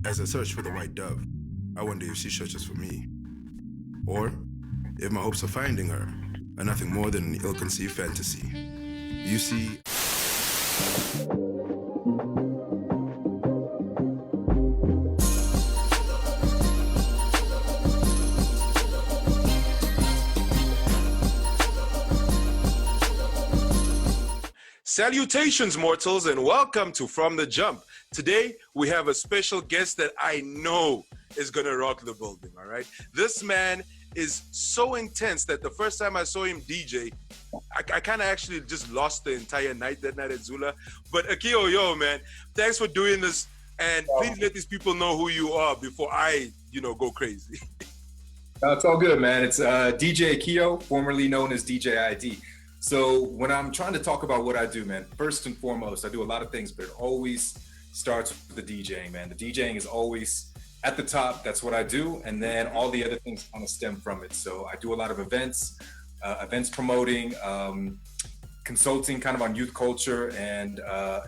As I search for the white dove, I wonder if she searches for me. Or if my hopes of finding her are nothing more than an ill-conceived fantasy. You see... Salutations, mortals, and welcome to From the Jump. Today, we have a special guest that I know is gonna rock the building, all right? This man is so intense that the first time I saw him DJ, I kind of actually just lost the entire night that night at Zula. But Akio, yo, man, thanks for doing this, and please let these people know who you are before I, go crazy. It's all good, man. It's DJ Akio, formerly known as DJ ID. So when I'm trying to talk about what I do, man, first and foremost, I do a lot of things, but it always starts with the DJing, man. The DJing is always at the top. That's what I do. And then all the other things kind of stem from it. So I do a lot of events promoting, consulting kind of on youth culture and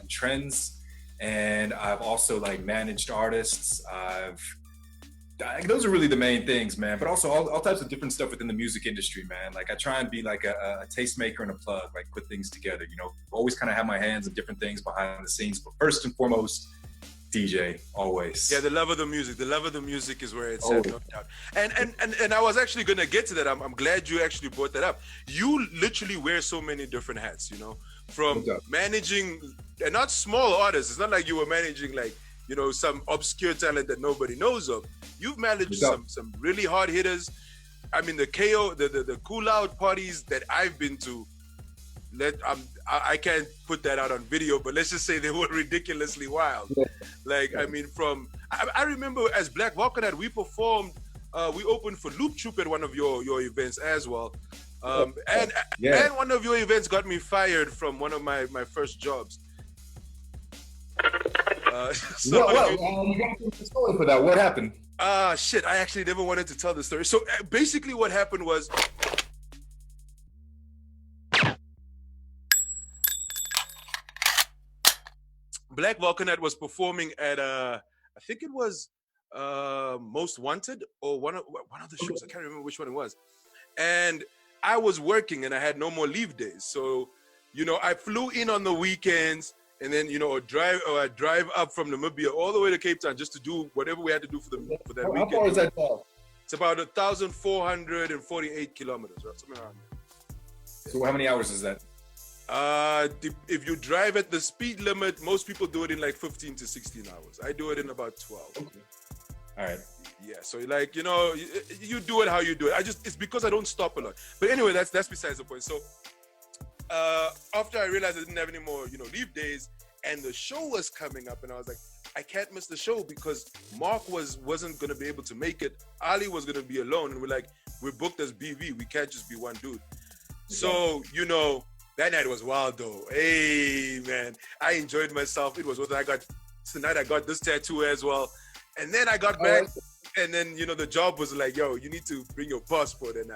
trends. And I've also managed artists. Those are really the main things, man. But also all types of different stuff within the music industry, man. I try and be like a tastemaker and a plug, put things together, always kind of have my hands in different things behind the scenes. But first and foremost, DJ, always. Yeah, the love of the music. The love of the music is where it's at, no doubt. And I was actually going to get to that. I'm glad you actually brought that up. You literally wear so many different hats, from managing, and not small artists. It's not like you were managing some obscure talent that nobody knows of. You've managed some really hard hitters. I mean, the KO, the cool out parties that I've been to, I can't put that out on video, but let's just say they were ridiculously wild. Yeah. I remember as Black Volcanite, we performed, we opened for Loop Troop at one of your events as well. And one of your events got me fired from one of my first jobs. You got the story for that. What happened? Shit, I actually never wanted to tell the story. So basically what happened was, Black Volcanite was performing at I think it was Most Wanted or one of the shows. I can't remember which one it was. And I was working and I had no more leave days. So, I flew in on the weekends. And then, I drive up from Namibia all the way to Cape Town just to do whatever we had to do for that weekend. How far is that far? It's about 1,448 kilometers, right? Something around there. So how many hours is that? If you drive at the speed limit, most people do it in 15 to 16 hours. I do it in about 12. Okay. All right. Yeah, so you do it how you do it. It's because I don't stop a lot. But anyway, that's besides the point. So after I realized I didn't have any more, leave days, and the show was coming up, and I was like, I can't miss the show because Mark wasn't gonna be able to make it. Ali was gonna be alone, and we're booked as BV. We can't just be one dude. So that night was wild though. Hey man, I enjoyed myself. It was what I got tonight. I got this tattoo as well, and then I got back, and then the job was like, yo, you need to bring your passport and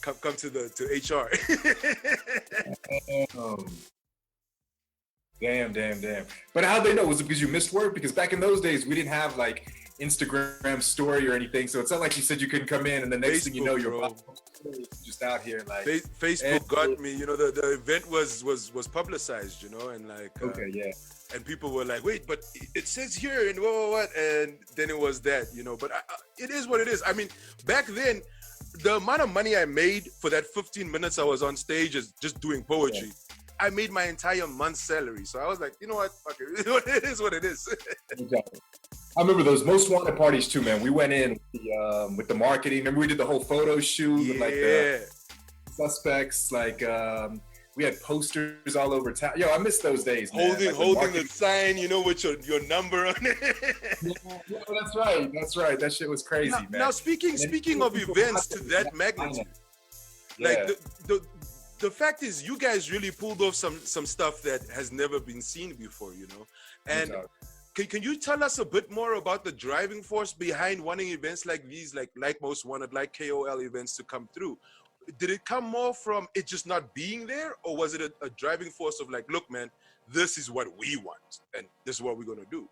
come to HR. Damn. But how'd they know? Was it because you missed work? Because back in those days, we didn't have Instagram story or anything. So it's not like you said you couldn't come in and the next thing you know, you're just out here Facebook got me. The event was publicized, and okay, yeah. And people were like, wait, but it says here and what? And then it was that, But it is what it is. I mean, back then, the amount of money I made for that 15 minutes I was on stage is just doing poetry. Yeah. I made my entire month's salary. So I was like, you know what? Fuck it. It is what it is. Exactly. I remember those Most Wanted parties too, man. We went in with the marketing. Remember we did the whole photo shoot with the suspects. We had posters all over town. Yo, I miss those days, man. Holding the sign, with your number on it. Yeah, that's right. That shit was crazy, man. Now speaking of events to that magnitude, the fact is, you guys really pulled off some stuff that has never been seen before, And can you tell us a bit more about the driving force behind wanting events like these, like Most Wanted, like KOL events to come through? Did it come more from it just not being there, or was it a driving force of look, man, this is what we want and this is what we're gonna do?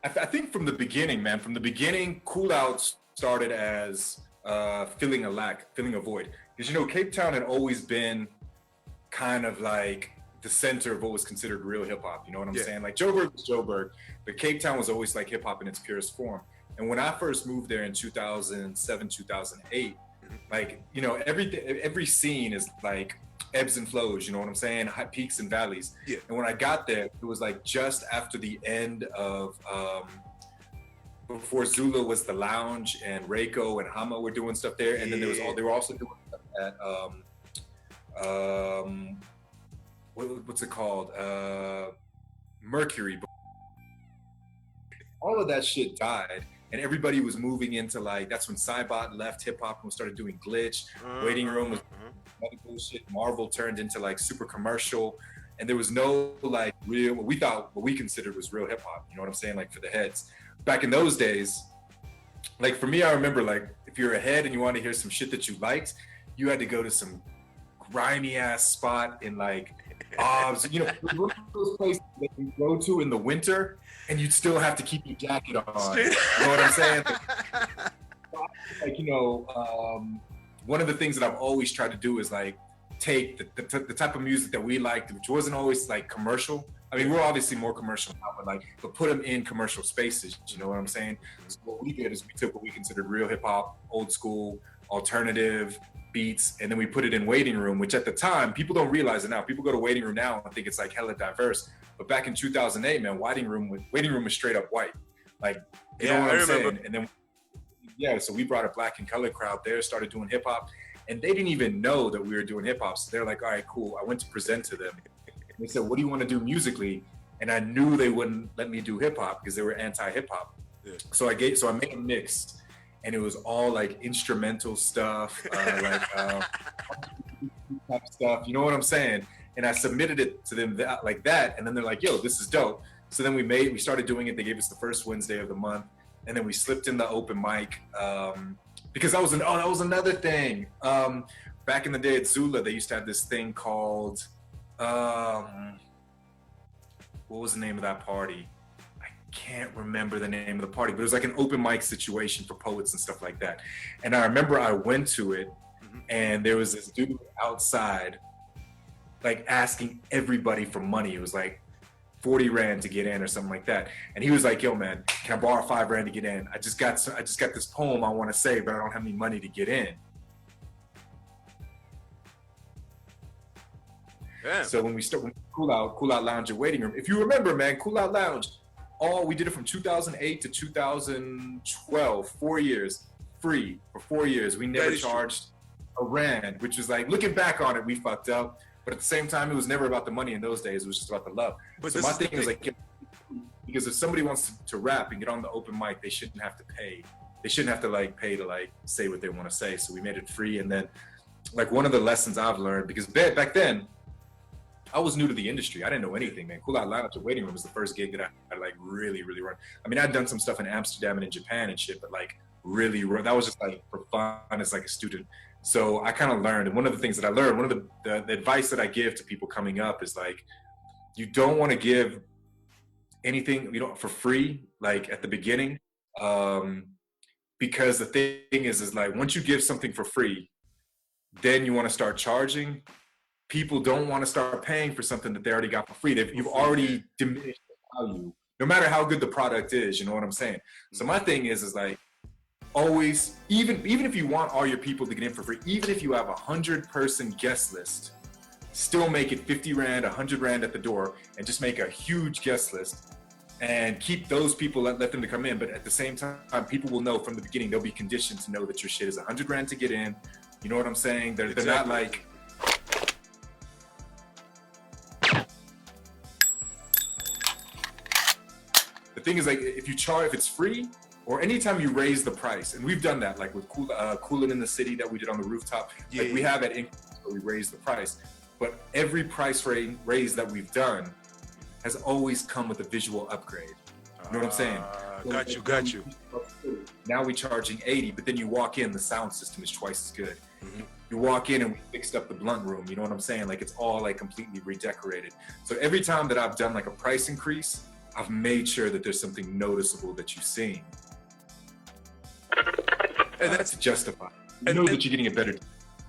I think from the beginning, man, Cool Out started as filling a void. Because, you know, Cape Town had always been kind of like the center of what was considered real hip hop. You know what I'm saying? Like Joburg was Joburg, but Cape Town was always like hip hop in its purest form. And when I first moved there in 2007, 2008, like, you know, every scene is like ebbs and flows, you know what I'm saying? High peaks and valleys. Yeah. And when I got there, it was like just after the end of before Zula was the lounge and Reiko and Hama were doing stuff there, and then they were also doing stuff at what's it called? Mercury. All of that shit died, and everybody was moving into like, that's when Cybot left hip hop and started doing glitch. Waiting Room was bullshit. Marvel turned into like super commercial, and there was no like real, what we considered was real hip hop. You know what I'm saying? Like for the heads. Back in those days, like for me, I remember like if you're a head and you want to hear some shit that you liked, you had to go to some grimy ass spot in like you know, those places that you go to in the winter and you'd still have to keep your jacket on. You know what I'm saying? Like, you know, one of the things that I've always tried to do is like take the type of music that we liked, which wasn't always like commercial. I mean, we're obviously more commercial now, but put them in commercial spaces. You know what I'm saying? So what we did is we took what we considered real hip hop, old school, alternative beats, and then we put it in Waiting Room, which at the time, people don't realize it now. People go to Waiting Room now and think it's like hella diverse. But back in 2008, man, Waiting Room was straight up white. Like, you know what I'm saying? And then, so we brought a black and colored crowd there, started doing hip hop, and they didn't even know that we were doing hip hop. So they're like, all right, cool. I went to present to them. And they said, what do you want to do musically? And I knew they wouldn't let me do hip hop because they were anti-hip hop. Yeah. So I made a mix, and it was all like instrumental stuff, type stuff. You know what I'm saying? And I submitted it to them like that, and then they're like, "Yo, this is dope." So then we started doing it. They gave us the first Wednesday of the month, and then we slipped in the open mic because that was another thing. Back in the day at Zula, they used to have this thing called what was the name of that party? I can't remember the name of the party, but it was like an open mic situation for poets and stuff like that. And I remember I went to it, and there was this dude outside, like asking everybody for money. It was like 40 Rand to get in or something like that. And he was like, "Yo, man, can I borrow 5 Rand to get in? I just got this poem I want to say, but I don't have any money to get in." Yeah. So when we Cool Out Lounge and Waiting Room, if you remember, man, Cool Out Lounge, we did it from 2008 to 2012, 4 years, free for 4 years. We never charged a Rand, which was like, looking back on it, we fucked up. But at the same time, it was never about the money in those days. It was just about the love. But so my thing is like, because if somebody wants to rap and get on the open mic, they shouldn't have to pay. They shouldn't have to like pay to like say what they want to say. So we made it free. And then like one of the lessons I've learned, because back then, I was new to the industry. I didn't know anything, man. Cool Out Lounge and Waiting Room was the first gig that I like really, really run. I mean, I'd done some stuff in Amsterdam and in Japan and shit, but like really, that was just like for fun as like a student. So I kind of learned, and one of the things that I learned, one of the advice that I give to people coming up is like, you don't want to give anything, for free, like at the beginning, because the thing is like, once you give something for free, then you want to start charging. People don't want to start paying for something that they already got for free. You've already diminished the value, no matter how good the product is. You know what I'm saying? So my thing is like, always, even if you want all your people to get in for free, even if you have 100-person guest list, still make it 50 Rand, 100 Rand at the door, and just make a huge guest list and keep those people, let them to come in. But at the same time, people will know from the beginning, they'll be conditioned to know that your shit is 100 Rand to get in. You know what I'm saying? They're not like, the thing is like, if it's free, or anytime you raise the price, and we've done that, like with Coolin' in the City that we did on the rooftop, like we have at Increase where we raise the price, but every price raise that we've done has always come with a visual upgrade. You know what I'm saying? So got you. Now we're charging 80, but then you walk in, the sound system is twice as good. Mm-hmm. You walk in and we fixed up the blunt room, you know what I'm saying? Like it's all like completely redecorated. So every time that I've done like a price increase, I've made sure that there's something noticeable that you've seen. And that's to justify. You know that you're getting a better.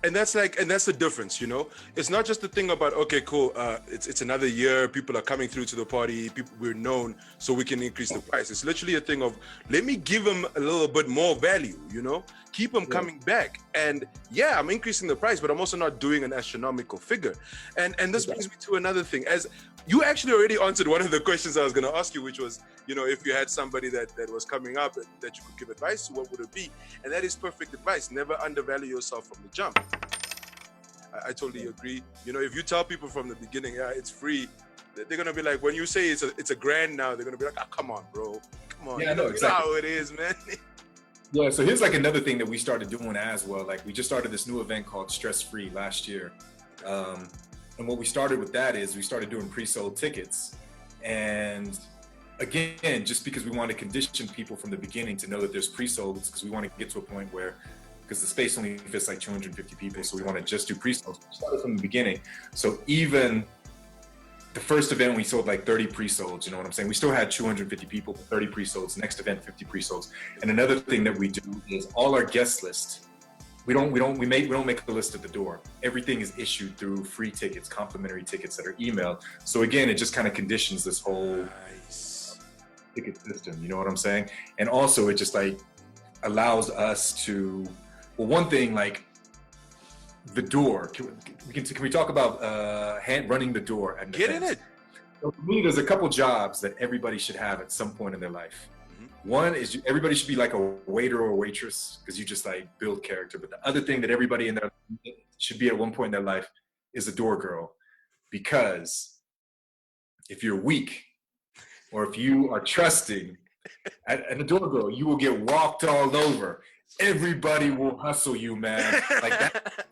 And that's the difference, you know. It's not just the thing about, okay, cool, it's another year, people are coming through to the party, we're known, so we can increase the price. It's literally a thing of, let me give them a little bit more value, you know, keep them coming back. And yeah, I'm increasing the price, but I'm also not doing an astronomical figure. And this brings me to another thing. As you actually already answered one of the questions I was going to ask you, which was, you know, if you had somebody that was coming up that you could give advice to, what would it be? And that is perfect advice. Never undervalue yourself from the jump. I totally agree. You know, if you tell people from the beginning, yeah, it's free, they're gonna be like, when you say it's a grand now, they're gonna be like, oh, come on, bro, come on. Yeah, I know exactly. You know how it is, man. Yeah, so here's like another thing that we started doing as well. Like we just started this new event called Stress Free last year. And what we started with that is we started doing pre-sold tickets. And again, just because we want to condition people from the beginning to know that there's pre-solds, because we want to get to a point where, because the space only fits like 250 people, so we want to just do pre-solds. We started from the beginning. So even the first event, we sold like 30 pre-solds, you know what I'm saying? We still had 250 people, 30 pre-solds. Next event, 50 pre-solds. And another thing that we do is all our guest lists, we don't make a list at the door. Everything is issued through free tickets, complimentary tickets that are emailed. So again, it just kind of conditions this whole ticket system, you know what I'm saying? And also it just like allows us to, well, one thing, like the door, can we talk about running the door? At Get in it. So for me, there's a couple jobs that everybody should have at some point in their life. Mm-hmm. One is everybody should be like a waiter or a waitress, because you just like build character. But the other thing that everybody in there should be at one point in their life is a door girl. Because if you're weak or if you are trusting and a door girl, you will get walked all over. Everybody will hustle you, man. Like that.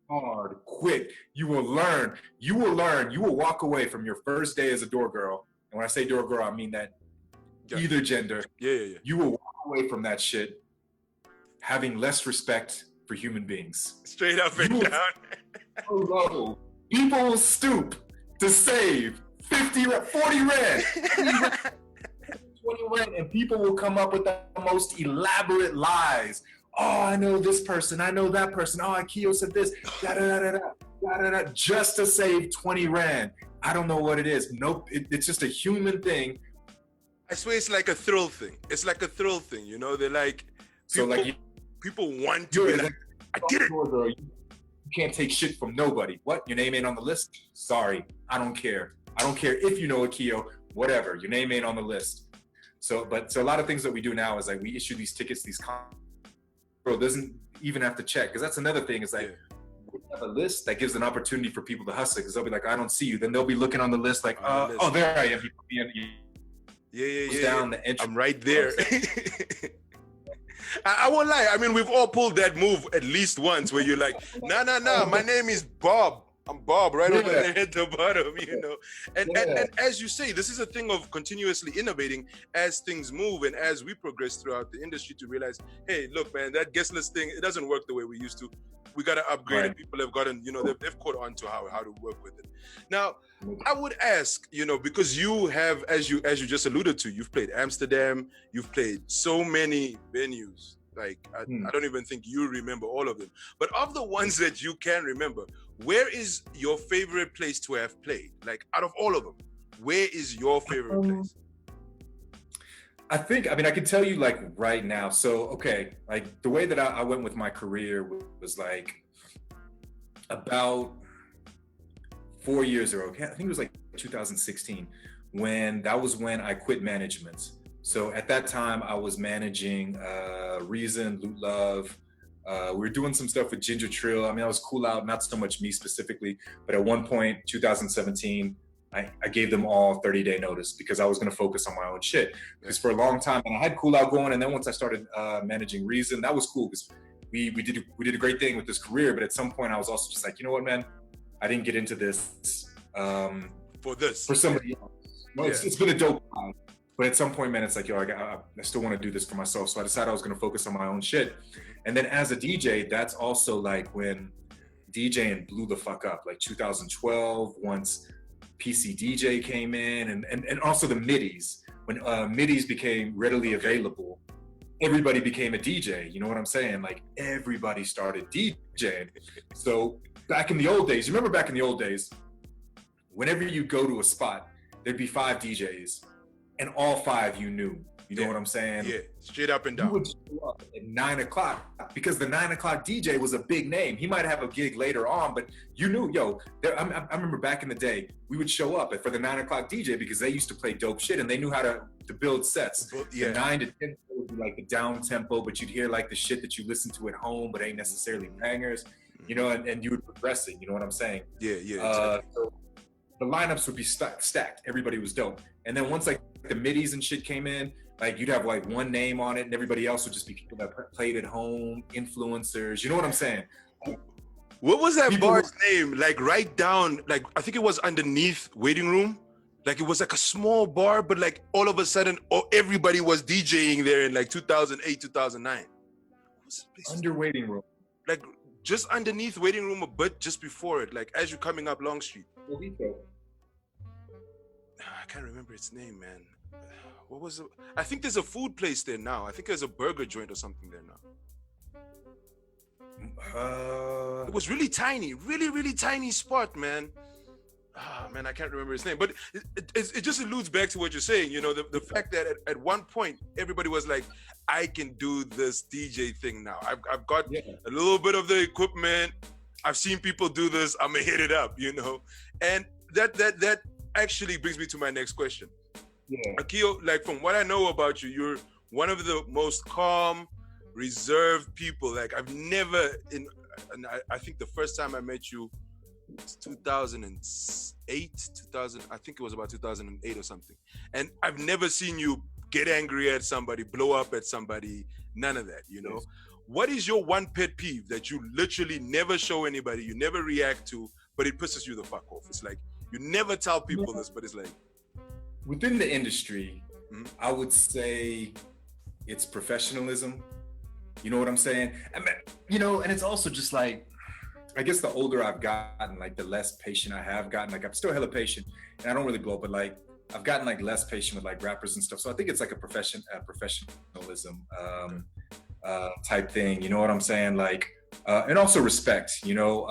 Hard, quick. You will learn. You will walk away from your first day as a door girl. And when I say door girl, I mean that either gender. Yeah. You will walk away from that shit having less respect for human beings. Straight up and down. Low. People will stoop to save 40 rand. 20 rand, and people will come up with the most elaborate lies. Oh, I know this person. I know that person. Oh, Akio said this. Just to save 20 rand. I don't know what it is. Nope. It's just a human thing. I swear it's like a thrill thing. It's like a thrill thing, you know? They're like, people want to be like, I get it. Girl, you can't take shit from nobody. What? Your name ain't on the list? Sorry. I don't care. I don't care if you know Akio. Whatever. Your name ain't on the list. So a lot of things that we do now is like we issue these tickets, girl doesn't even have to check, because that's another thing. Is like we have a list that gives an opportunity for people to hustle, because they'll be like, I don't see you. Then they'll be looking on the list like, oh, there I am. Yeah. Down the entry. I'm right there. I won't lie. I mean, we've all pulled that move at least once, where you're like, no, my name is Bob. I'm Bob right over there at the bottom, you know. And as you say, this is a thing of continuously innovating as things move and as we progress throughout the industry to realize, hey, look, man, that guest list thing, it doesn't work the way we used to. We got to upgrade it. People have gotten, you know, they've caught on to how to work with it. Now, I would ask, you know, because you have, as you just alluded to, you've played Amsterdam, you've played so many venues. Like, I don't even think you remember all of them. But of the ones that you can remember, where is your favorite place to have played? Like, out of all of them, where is your favorite place? I can tell you like right now. So, okay, like the way that I went with my career was like about 4 years ago. I think it was like 2016 when I quit management. So at that time, I was managing Reason, Loot Love. We were doing some stuff with Ginger Trill. I mean, I was Cool Out, not so much me specifically, but at one point, 2017, I gave them all 30-day notice because I was going to focus on my own shit. Because for a long time, and I had Cool Out going, and then once I started managing Reason, that was cool because we did a great thing with this career. But at some point, I was also just like, you know what, man, I didn't get into this for somebody else. No, it's been a dope time. But at some point, man, it's like, yo, I still want to do this for myself. So I decided I was going to focus on my own shit. And then as a DJ, that's also like when DJing blew the fuck up, like 2012, once PC DJ came in, and also the middies. when midis became readily available, everybody became a DJ. You know what I'm saying? Like everybody started DJing. So back in the old days, you remember back in the old days, whenever you go to a spot, there'd be 5 DJs, and all 5 you knew. You know what I'm saying? Yeah, straight up and down. You would show up at 9 o'clock because the 9 o'clock DJ was a big name. He might have a gig later on, but you knew, I remember back in the day, we would show up for the 9 o'clock DJ because they used to play dope shit and they knew how to build sets. Yeah. The 9 to 10 would be like the down tempo, but you'd hear like the shit that you listen to at home, but ain't necessarily bangers, you know, and you would progress it. You know what I'm saying? Yeah, exactly. So the lineups would be stacked. Everybody was dope. And then once like the midis and shit came in, like you'd have like one name on it and everybody else would just be people that played at home, influencers. You know what I'm saying? What was that bar's name? Like right down, like I think it was underneath waiting room. Like it was like a small bar, but like all of a sudden, everybody was DJing there in like 2008, 2009. Under waiting room. Like just underneath waiting room, a bit just before it, like as you're coming up Long Street. I can't remember its name, man. What was it? I think there's a food place there now. I think there's a burger joint or something there now. It was really tiny, really tiny spot, man. Man, I can't remember his name, but it just alludes back to what you're saying. You know, the fact that at one point everybody was like, I can do this DJ thing now. I've got a little bit of the equipment. I've seen people do this. I'm gonna hit it up, you know. And that actually brings me to my next question. Yeah. Akio, like from what I know about you, you're one of the most calm, reserved people. Like I've never I think the first time I met you was 2008, I think it was about 2008 or something. And I've never seen you get angry at somebody, blow up at somebody, none of that, you know? Yes. What is your one pet peeve that you literally never show anybody, you never react to, but it pisses you the fuck off? It's like, you never tell people this, but it's like, within the industry, I would say it's professionalism. You know what I'm saying? I mean, you know, and it's also just like, I guess the older I've gotten, like the less patient I have gotten. Like I'm still hella patient and I don't really blow up, but like I've gotten like less patient with like rappers and stuff. So I think it's like a professionalism type thing. You know what I'm saying? Like, and also respect, you know.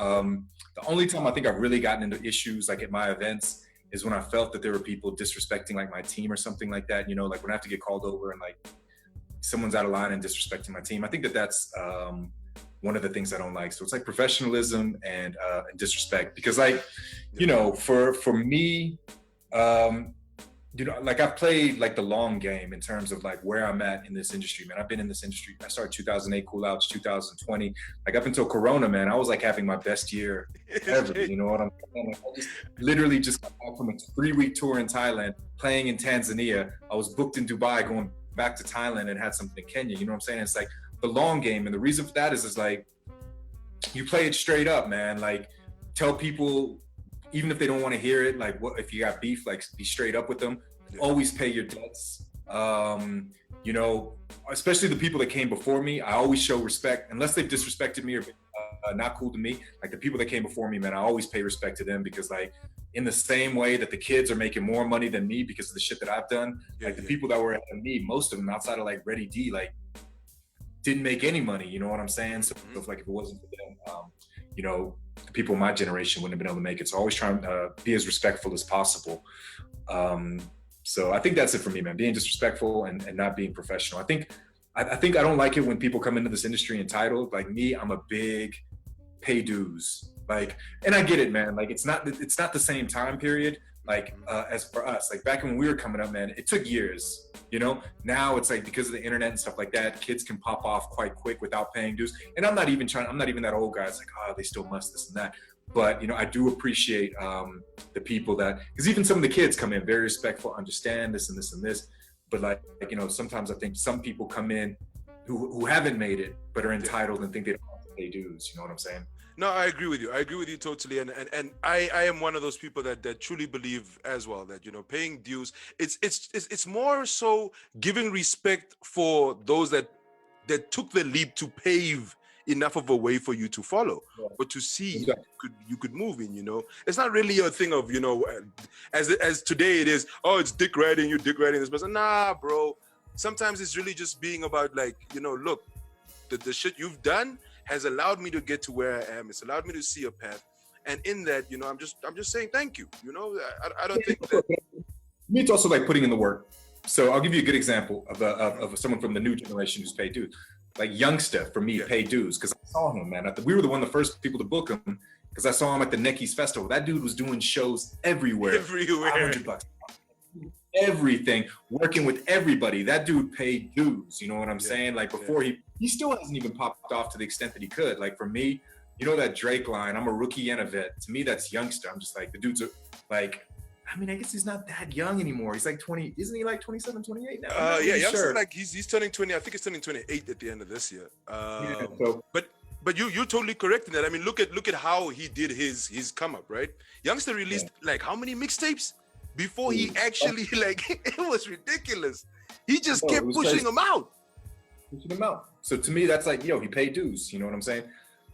The only time I think I've really gotten into issues like at my events is when I felt that there were people disrespecting like my team or something like that, you know, like when I have to get called over and like someone's out of line and disrespecting my team. I think that's one of the things I don't like. So it's like professionalism and disrespect, because like, you know, for me, you know, like I've played like the long game in terms of like where I'm at in this industry, man. I've been in this industry. I started 2008, cool outs, 2020. Like up until Corona, man, I was like having my best year ever. You know what I'm saying? Like, I just literally just got back from a 3-week tour in Thailand, playing in Tanzania. I was booked in Dubai, going back to Thailand, and had something in Kenya. You know what I'm saying? It's like the long game. And the reason for that is like, you play it straight up, man. Like tell people, even if they don't want to hear it, like what if you got beef, like be straight up with them. Always pay your debts. You know, especially the people that came before me, I always show respect, unless they've disrespected me or not cool to me. Like the people that came before me, man, I always pay respect to them, because like in the same way that the kids are making more money than me because of the shit that I've done, like the people that were ahead of me, most of them outside of like Ready D, like didn't make any money. You know what I'm saying? So like if it wasn't for them, you know, the people in my generation wouldn't have been able to make it. So always trying to be as respectful as possible. So I think that's it for me, man. Being disrespectful and not being professional. I think I don't like it when people come into this industry entitled. Like me, I'm a big pay dues. Like, and I get it, man. Like it's not the same time period. Like as for us, like back when we were coming up, man, it took years. You know, now it's like because of the internet and stuff like that, kids can pop off quite quick without paying dues. And I'm not even that old guy. It's like, oh, they still must this and that. But, you know, I do appreciate the people that, because even some of the kids come in very respectful, understand this and this and this. But like, you know, sometimes I think some people come in who haven't made it, but are entitled and think they don't have to pay dues. You know what I'm saying? No, I agree with you. I agree with you totally. And I am one of those people that truly believe as well that, you know, paying dues, it's more so giving respect for those that took the leap to pave enough of a way for you to follow, but to see you could move in, you know. It's not really a thing of, you know, as today it is, oh, it's dick riding, you dick riding this person. Nah, bro. Sometimes it's really just being about, like, you know, look, the shit you've done has allowed me to get to where I am. It's allowed me to see a path. And in that, you know, I'm just saying thank you. You know, I don't think that. It's also like putting in the work. So I'll give you a good example of someone from the new generation who's paid dues. Like Youngster, for me, paid dues because I saw him, man. We were one of the first people to book him because I saw him at the Neckies Festival. That dude was doing shows everywhere. $500. Everything, working with everybody. That dude paid dues. You know what I'm saying? Like before he still hasn't even popped off to the extent that he could. Like for me, you know that Drake line, I'm a rookie and a vet. To me, that's Youngster. I'm just like, the dude's like, I mean, I guess he's not that young anymore. He's like 20, isn't he like 27, 28 now? Yeah, Youngster, like he's turning 20. I think he's turning 28 at the end of this year. But you're totally correct in that. I mean, look at how he did his come up, right? Youngster released like how many mixtapes before he actually like it was ridiculous. He just kept pushing them out. So to me, that's like, yo, he paid dues. You know what I'm saying?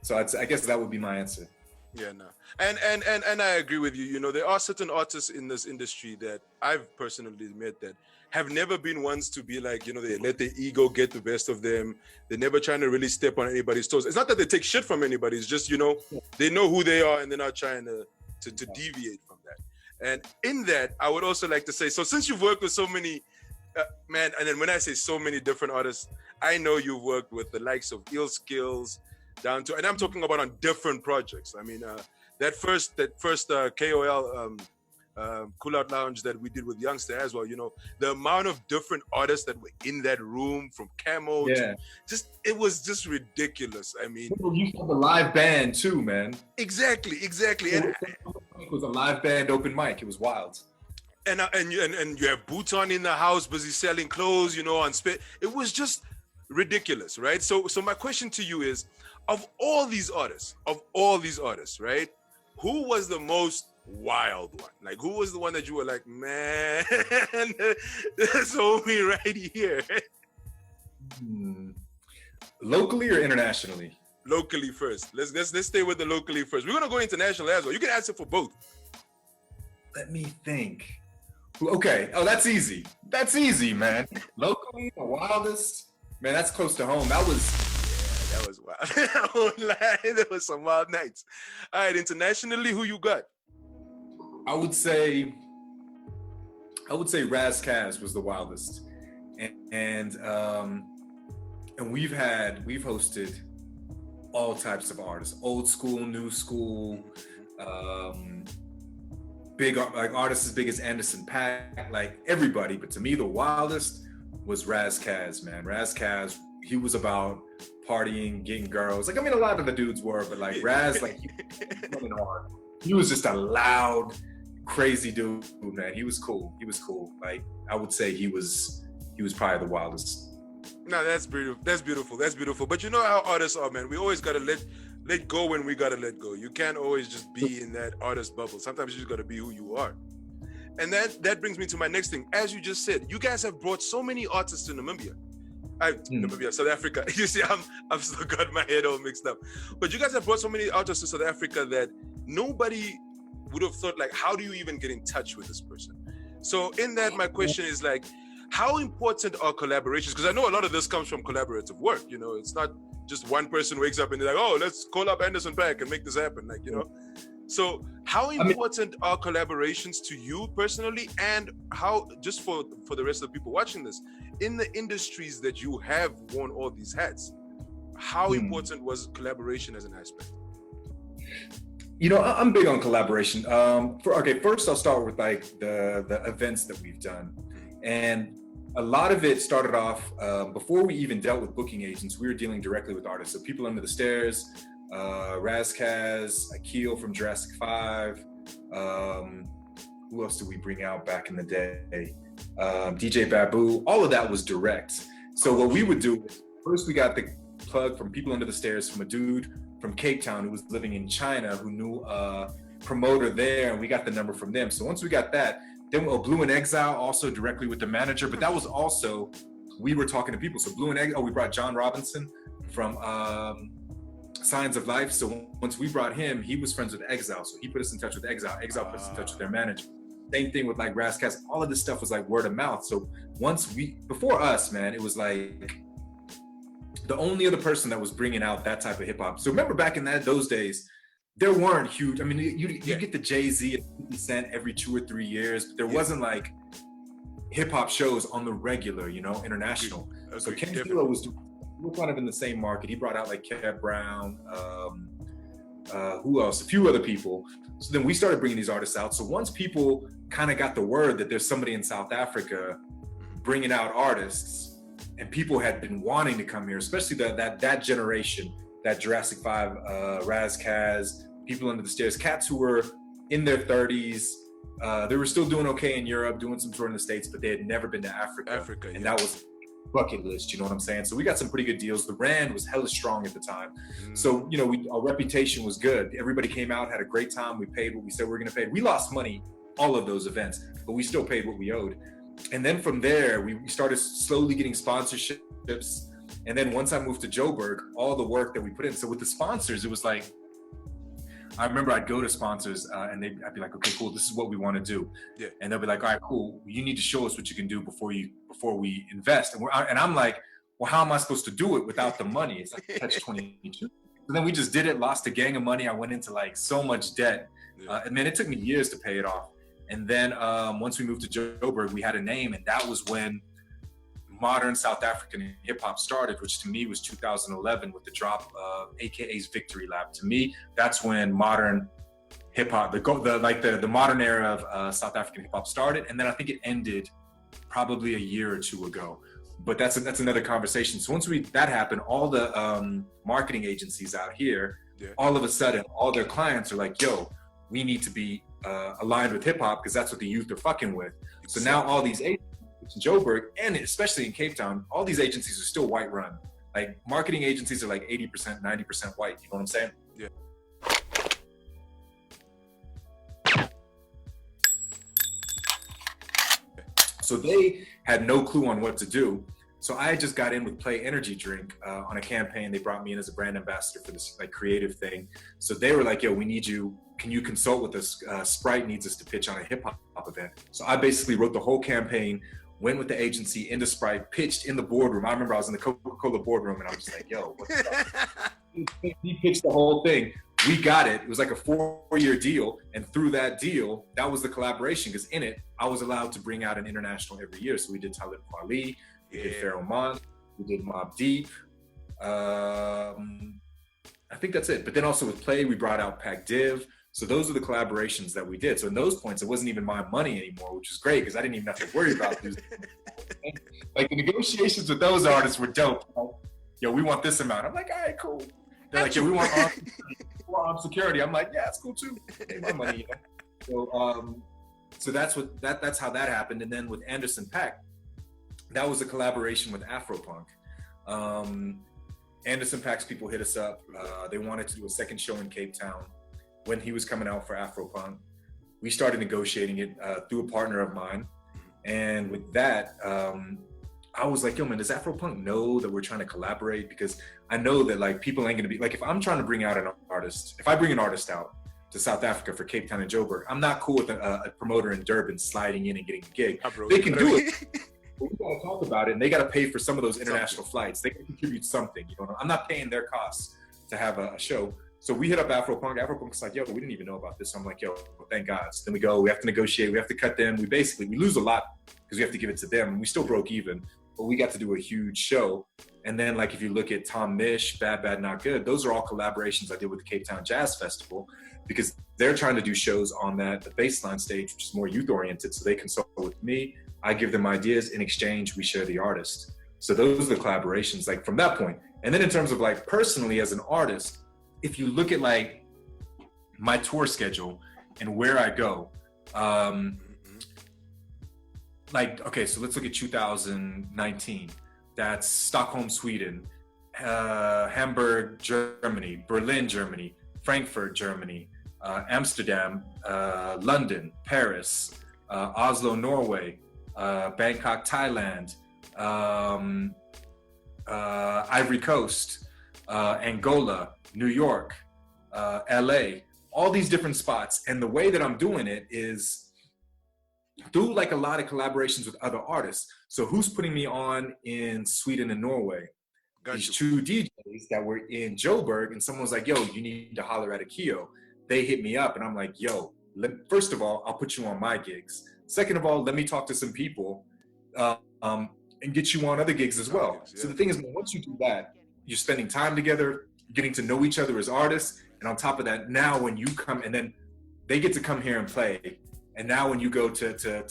So I guess that would be my answer. Yeah, no. And I agree with you. You know, there are certain artists in this industry that I've personally met that have never been ones to be like, you know, they let their ego get the best of them. They're never trying to really step on anybody's toes. It's not that they take shit from anybody. It's just, you know, they know who they are and they're not trying to deviate from that. And in that, I would also like to say, so since you've worked with so many, man, and then when I say so many different artists, I know you've worked with the likes of Ill Skills, down to, and I'm talking about on different projects. I mean, that first KOL Cool Out Lounge that we did with Youngster as well, you know, the amount of different artists that were in that room, from Camo to it was just ridiculous. I mean, you saw the live band too, man. Exactly. And it was a live band open mic. It was wild. And you have Bhutan in the house, busy selling clothes, you know, on spit. It was just ridiculous, right? So my question to you is, of all these artists, right? Who was the most wild one? Like, who was the one that you were like, man, that's homie right here? Locally or internationally? Locally first. Let's stay with the locally first. We're gonna go international as well. You can answer for both. Let me think. Okay. Oh, that's easy. That's easy, man. Locally, the wildest. Man, that's close to home. That was wild. I won't lie. There was some wild nights. All right, internationally, who you got? I would say Raz Kaz was the wildest, and we've hosted all types of artists, old school, new school, big like artists as big as Anderson .Paak, like everybody. But to me, the wildest was Raz Kaz, man. Raz Kaz, he was about partying, getting girls. Like, I mean, a lot of the dudes were, but like Raz, like he was running hard. He was just a loud, crazy dude, man. He was cool. Like, I would say he was probably the wildest. No, that's beautiful. But you know how artists are, man. We always gotta let go when we gotta let go. You can't always just be in that artist bubble. Sometimes you just gotta be who you are. And that brings me to my next thing. As you just said, you guys have brought so many artists to Namibia. Namibia, South Africa. You see, I've still got my head all mixed up. But you guys have brought so many artists to South Africa that nobody would have thought, like, how do you even get in touch with this person? So in that, my question is, like, how important are collaborations? Because I know a lot of this comes from collaborative work. You know, it's not just one person wakes up and they're like, oh, let's call up Anderson .Paak and make this happen. Like, you know. So how important are collaborations to you personally, and how, just for the rest of the people watching this, in the industries that you have worn all these hats, how important was collaboration as an aspect? You know, I'm big on collaboration. First I'll start with like the events that we've done. And a lot of it started off before we even dealt with booking agents. We were dealing directly with artists. So People Under the Stairs, Raz Kaz, Akil from Jurassic 5. Who else did we bring out back in the day? DJ Babu. All of that was direct. So what we would do, first we got the plug from People Under the Stairs from a dude from Cape Town who was living in China, who knew a promoter there, and we got the number from them. So once we got that, then Blue in Exile, also directly with the manager, but that was also, we were talking to people. So Blue in Exile, we brought John Robinson from Signs of Life. So once we brought him, he was friends with Exile. So he put us in touch with Exile. Exile put us in touch with their manager. Same thing with like Razcast. All of this stuff was like word of mouth. So before us, man, it was like the only other person that was bringing out that type of hip hop. So remember back in those days, there weren't huge. I mean, you get the Jay-Z and 50 Cent every 2 or 3 years, but there wasn't like hip hop shows on the regular, international. So Ken Kilo was kind of in the same market. He brought out like Kev Brown, who else? A few other people. So then we started bringing these artists out. So once people kind of got the word that there's somebody in South Africa bringing out artists, and people had been wanting to come here, especially that generation, that Jurassic 5, Razcast, People Under the Stairs, cats who were in their 30s. They were still doing okay in Europe, doing some tour in the States, but they had never been to Africa. And that was bucket list, you know what I'm saying? So we got some pretty good deals. The Rand was hella strong at the time. So, our reputation was good. Everybody came out, had a great time. We paid what we said we were gonna pay. We lost money all of those events, but we still paid what we owed. And then from there, we started slowly getting sponsorships. And then once I moved to Joburg, all the work that we put in. So with the sponsors, it was like, I remember I'd go to sponsors and I'd be like, okay, cool, this is what we want to do. Yeah. And they'll be like, all right, cool, you need to show us what you can do before we invest. And I'm like, well, how am I supposed to do it without the money? It's like catch-22. So then we just did it, lost a gang of money. I went into like so much debt. And man, it took me years to pay it off. And then once we moved to Joburg, we had a name, and that was when modern South African hip hop started, which to me was 2011 with the drop of AKA's Victory Lap. To me, that's when modern hip hop, the modern era of South African hip hop started. And then I think it ended probably a year or two ago. But that's another conversation. So once that happened, all the marketing agencies out here, all of a sudden, all their clients are like, yo, we need to be aligned with hip hop because that's what the youth are fucking with. So now all these agencies in Joburg, and especially in Cape Town, all these agencies are still white run. Like marketing agencies are like 80%, 90% white. You know what I'm saying? Yeah. So they had no clue on what to do. So I just got in with Play Energy Drink on a campaign. They brought me in as a brand ambassador for this like creative thing. So they were like, yo, we need you. Can you consult with us? Sprite needs us to pitch on a hip hop event. So I basically wrote the whole campaign, went with the agency into Sprite, pitched in the boardroom. I remember I was in the Coca-Cola boardroom and I was just like, yo, what's up? He pitched the whole thing. We got it. It was like a 4-year deal. And through that deal, that was the collaboration, because in it, I was allowed to bring out an international every year. So we did Talib Kweli, we did Pharoah Monch, we did Mobb Deep. I think that's it. But then also with Play, we brought out Pac Div. So those are the collaborations that we did. So in those points, it wasn't even my money anymore, which is great because I didn't even have to worry about this. Like the negotiations with those artists were dope. Like, yo, we want this amount. I'm like, all right, cool. They're like, yo, we want armed security. I'm like, yeah, it's cool too. Ain't my money. So that's how that happened. And then with Anderson .Paak, that was a collaboration with Afropunk. Anderson .Paak's people hit us up. They wanted to do a second show in Cape Town when he was coming out for Afropunk. We started negotiating it through a partner of mine. And with that, I was like, yo, man, does Afropunk know that we're trying to collaborate? Because I know that like people ain't gonna be, like if I'm trying to bring out an artist, if I bring an artist out to South Africa for Cape Town and Joburg, I'm not cool with a promoter in Durban sliding in and getting a gig. They can do it. But we gotta talk about it, and they gotta pay for some of those international flights. They can contribute something, you know. I'm not paying their costs to have a show. So we hit up Afropunk. Afropunk's like, yo, we didn't even know about this. So I'm like, yo, thank God. So then we go, we have to negotiate, we have to cut them. We lose a lot because we have to give it to them. And we still broke even, but we got to do a huge show. And then like, if you look at Tom Mish, Bad Bad Not Good, those are all collaborations I did with the Cape Town Jazz Festival, because they're trying to do shows on the baseline stage, which is more youth oriented. So they consult with me. I give them ideas. In exchange, we share the artist. So those are the collaborations like from that point. And then in terms of like personally as an artist, if you look at like my tour schedule and where I go, like, okay, so let's look at 2019. That's Stockholm, Sweden, Hamburg, Germany, Berlin, Germany, Frankfurt, Germany, Amsterdam, London, Paris, Oslo, Norway, Bangkok, Thailand, Ivory Coast, Angola, New York, LA, all these different spots. And the way that I'm doing it is through like a lot of collaborations with other artists. So who's putting me on in Sweden and Norway? These two DJs that were in Joburg, and someone was like, yo, you need to holler at Akio. They hit me up and I'm like, yo, first of all, I'll put you on my gigs. Second of all, let me talk to some people and get you on other gigs as well. So the thing is, once you do that, you're spending time together, getting to know each other as artists. And on top of that, now when you come, and then they get to come here and play. And now when you go to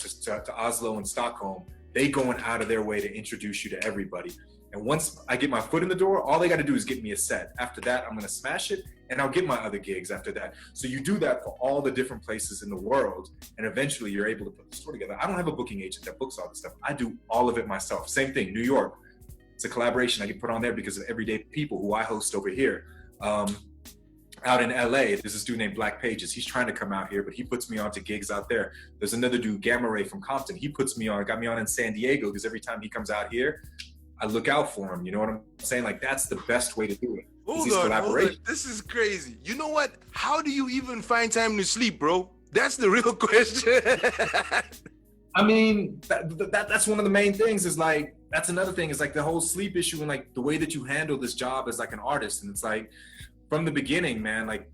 Oslo and Stockholm, they going out of their way to introduce you to everybody. And once I get my foot in the door, all they got to do is get me a set. After that, I'm going to smash it, and I'll get my other gigs after that. So you do that for all the different places in the world, and eventually you're able to put the store together. I don't have a booking agent that books all this stuff. I do all of it myself. Same thing, New York. It's a collaboration I can put on there because of Everyday People, who I host over here. Out in LA, there's this dude named Black Pages. He's trying to come out here, but he puts me on to gigs out there. There's another dude, Gamma Ray from Compton. He puts me on, got me on in San Diego, because every time he comes out here, I look out for him. You know what I'm saying? Like, that's the best way to do it. Hold on. This is crazy. You know what? How do you even find time to sleep, bro? That's the real question. I mean, that's one of the main things, is like, that's another thing, is like the whole sleep issue, and like the way that you handle this job as like an artist. And it's like, from the beginning, man, like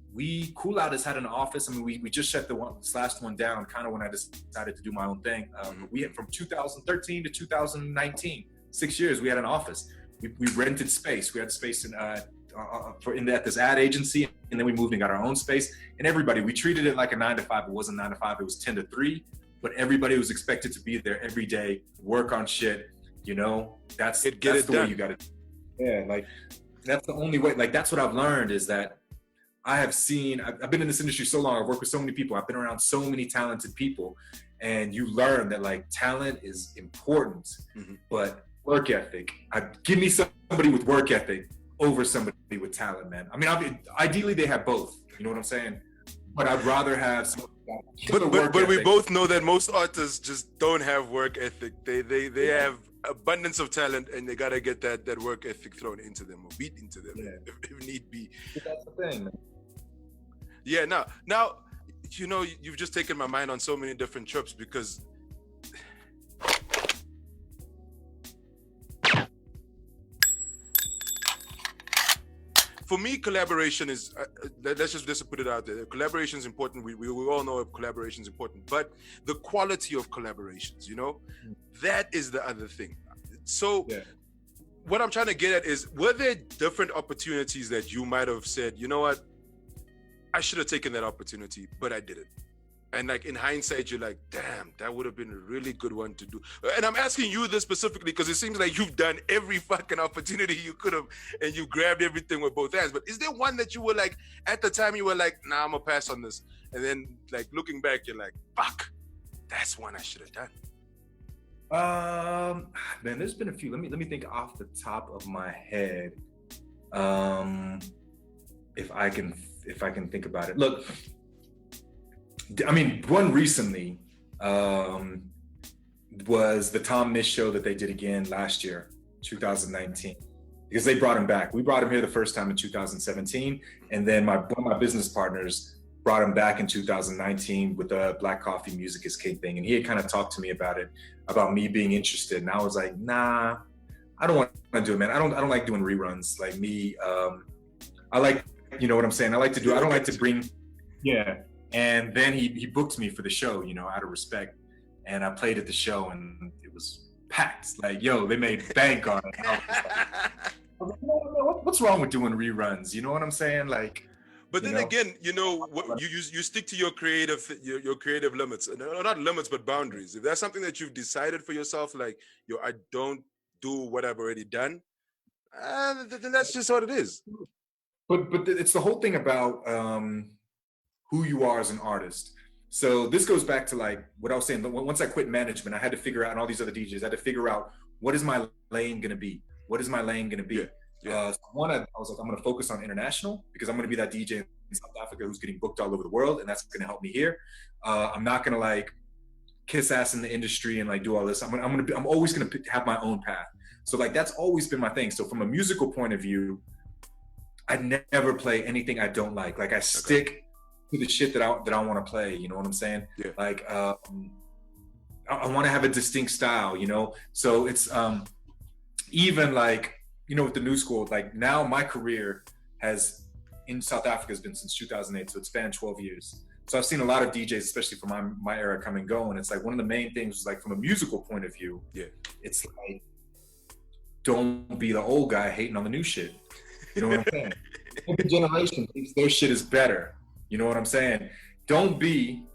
Cool Out has had an office. I mean, we just shut this last one down kind of when I decided to do my own thing. We had, from 2013 to 2019, 6 years, we had an office. We rented space. We had space at this ad agency, and then we moved and got our own space. And everybody, we treated it like a 9 to 5. It wasn't 9 to 5. It was 10 to 3. But everybody was expected to be there every day, work on shit. You know, that's the way you got to. Yeah, like that's the only way. Like, that's what I've learned, is that I've been in this industry so long. I've worked with so many people. I've been around so many talented people, and you learn that like talent is important, but work ethic. Give me somebody with work ethic over somebody with talent, man. I mean, ideally they have both. You know what I'm saying? But I'd rather have some. But we both know that most artists just don't have work ethic. They have abundance of talent, and they gotta get that work ethic thrown into them or beat into them if need be. But that's the thing, man. Yeah. Now, you know, you've just taken my mind on so many different trips, because for me, collaboration is, let's just put it out there. Collaboration is important. We all know collaboration is important, but the quality of collaborations, you know, that is the other thing. So what I'm trying to get at is, were there different opportunities that you might have said, you know what, I should have taken that opportunity, but I didn't? And like in hindsight, you're like, damn, that would have been a really good one to do. And I'm asking you this specifically because it seems like you've done every fucking opportunity you could have, and you grabbed everything with both hands. But is there one that you were like, at the time you were like, nah, I'm gonna pass on this, and then like looking back, you're like, fuck, that's one I should have done? Man, there's been a few. Let me think off the top of my head. If I can think about it. Look, I mean, one recently was the Tom Misch show that they did again last year, 2019, because they brought him back. We brought him here the first time in 2017, and then one of my business partners brought him back in 2019 with the Black Coffee Music is King thing, and he had kind of talked to me about it, about me being interested, and I was like, nah, I don't want to do it, man. I don't like doing reruns. Like me, I like, you know what I'm saying? I like to do. I don't like to bring, yeah. And then he booked me for the show, you know, out of respect. And I played at the show, and it was packed. Like, yo, they made bank on it. I was like, what's wrong with doing reruns? You know what I'm saying? Like, but then again, you know, you stick to your creative limits, not limits, but boundaries. If that's something that you've decided for yourself, like, yo, I don't do what I've already done, then that's just what it is. But it's the whole thing about who you are as an artist. So this goes back to like what I was saying. Once I quit management, I had to figure out, and all these other DJs, I had to figure out, what is my lane going to be? What is my lane going to be? So I was like, I'm going to focus on international, because I'm going to be that DJ in South Africa who's getting booked all over the world, and that's going to help me here. I'm not going to like kiss ass in the industry and like do all this. I'm always going to have my own path. So like that's always been my thing. So from a musical point of view, I never play anything I don't like. Like I stick to the shit that I want to play. You know what I'm saying? Yeah. Like I want to have a distinct style. You know, so it's even like, you know, with the new school. Like now, my career has in South Africa has been since 2008, so it spanned 12 years. So I've seen a lot of DJs, especially from my era, come and go. And it's like one of the main things is like from a musical point of view. Yeah. It's like, don't be the old guy hating on the new shit. You know what I'm saying? Every generation thinks their shit is better. You know what I'm saying? Don't be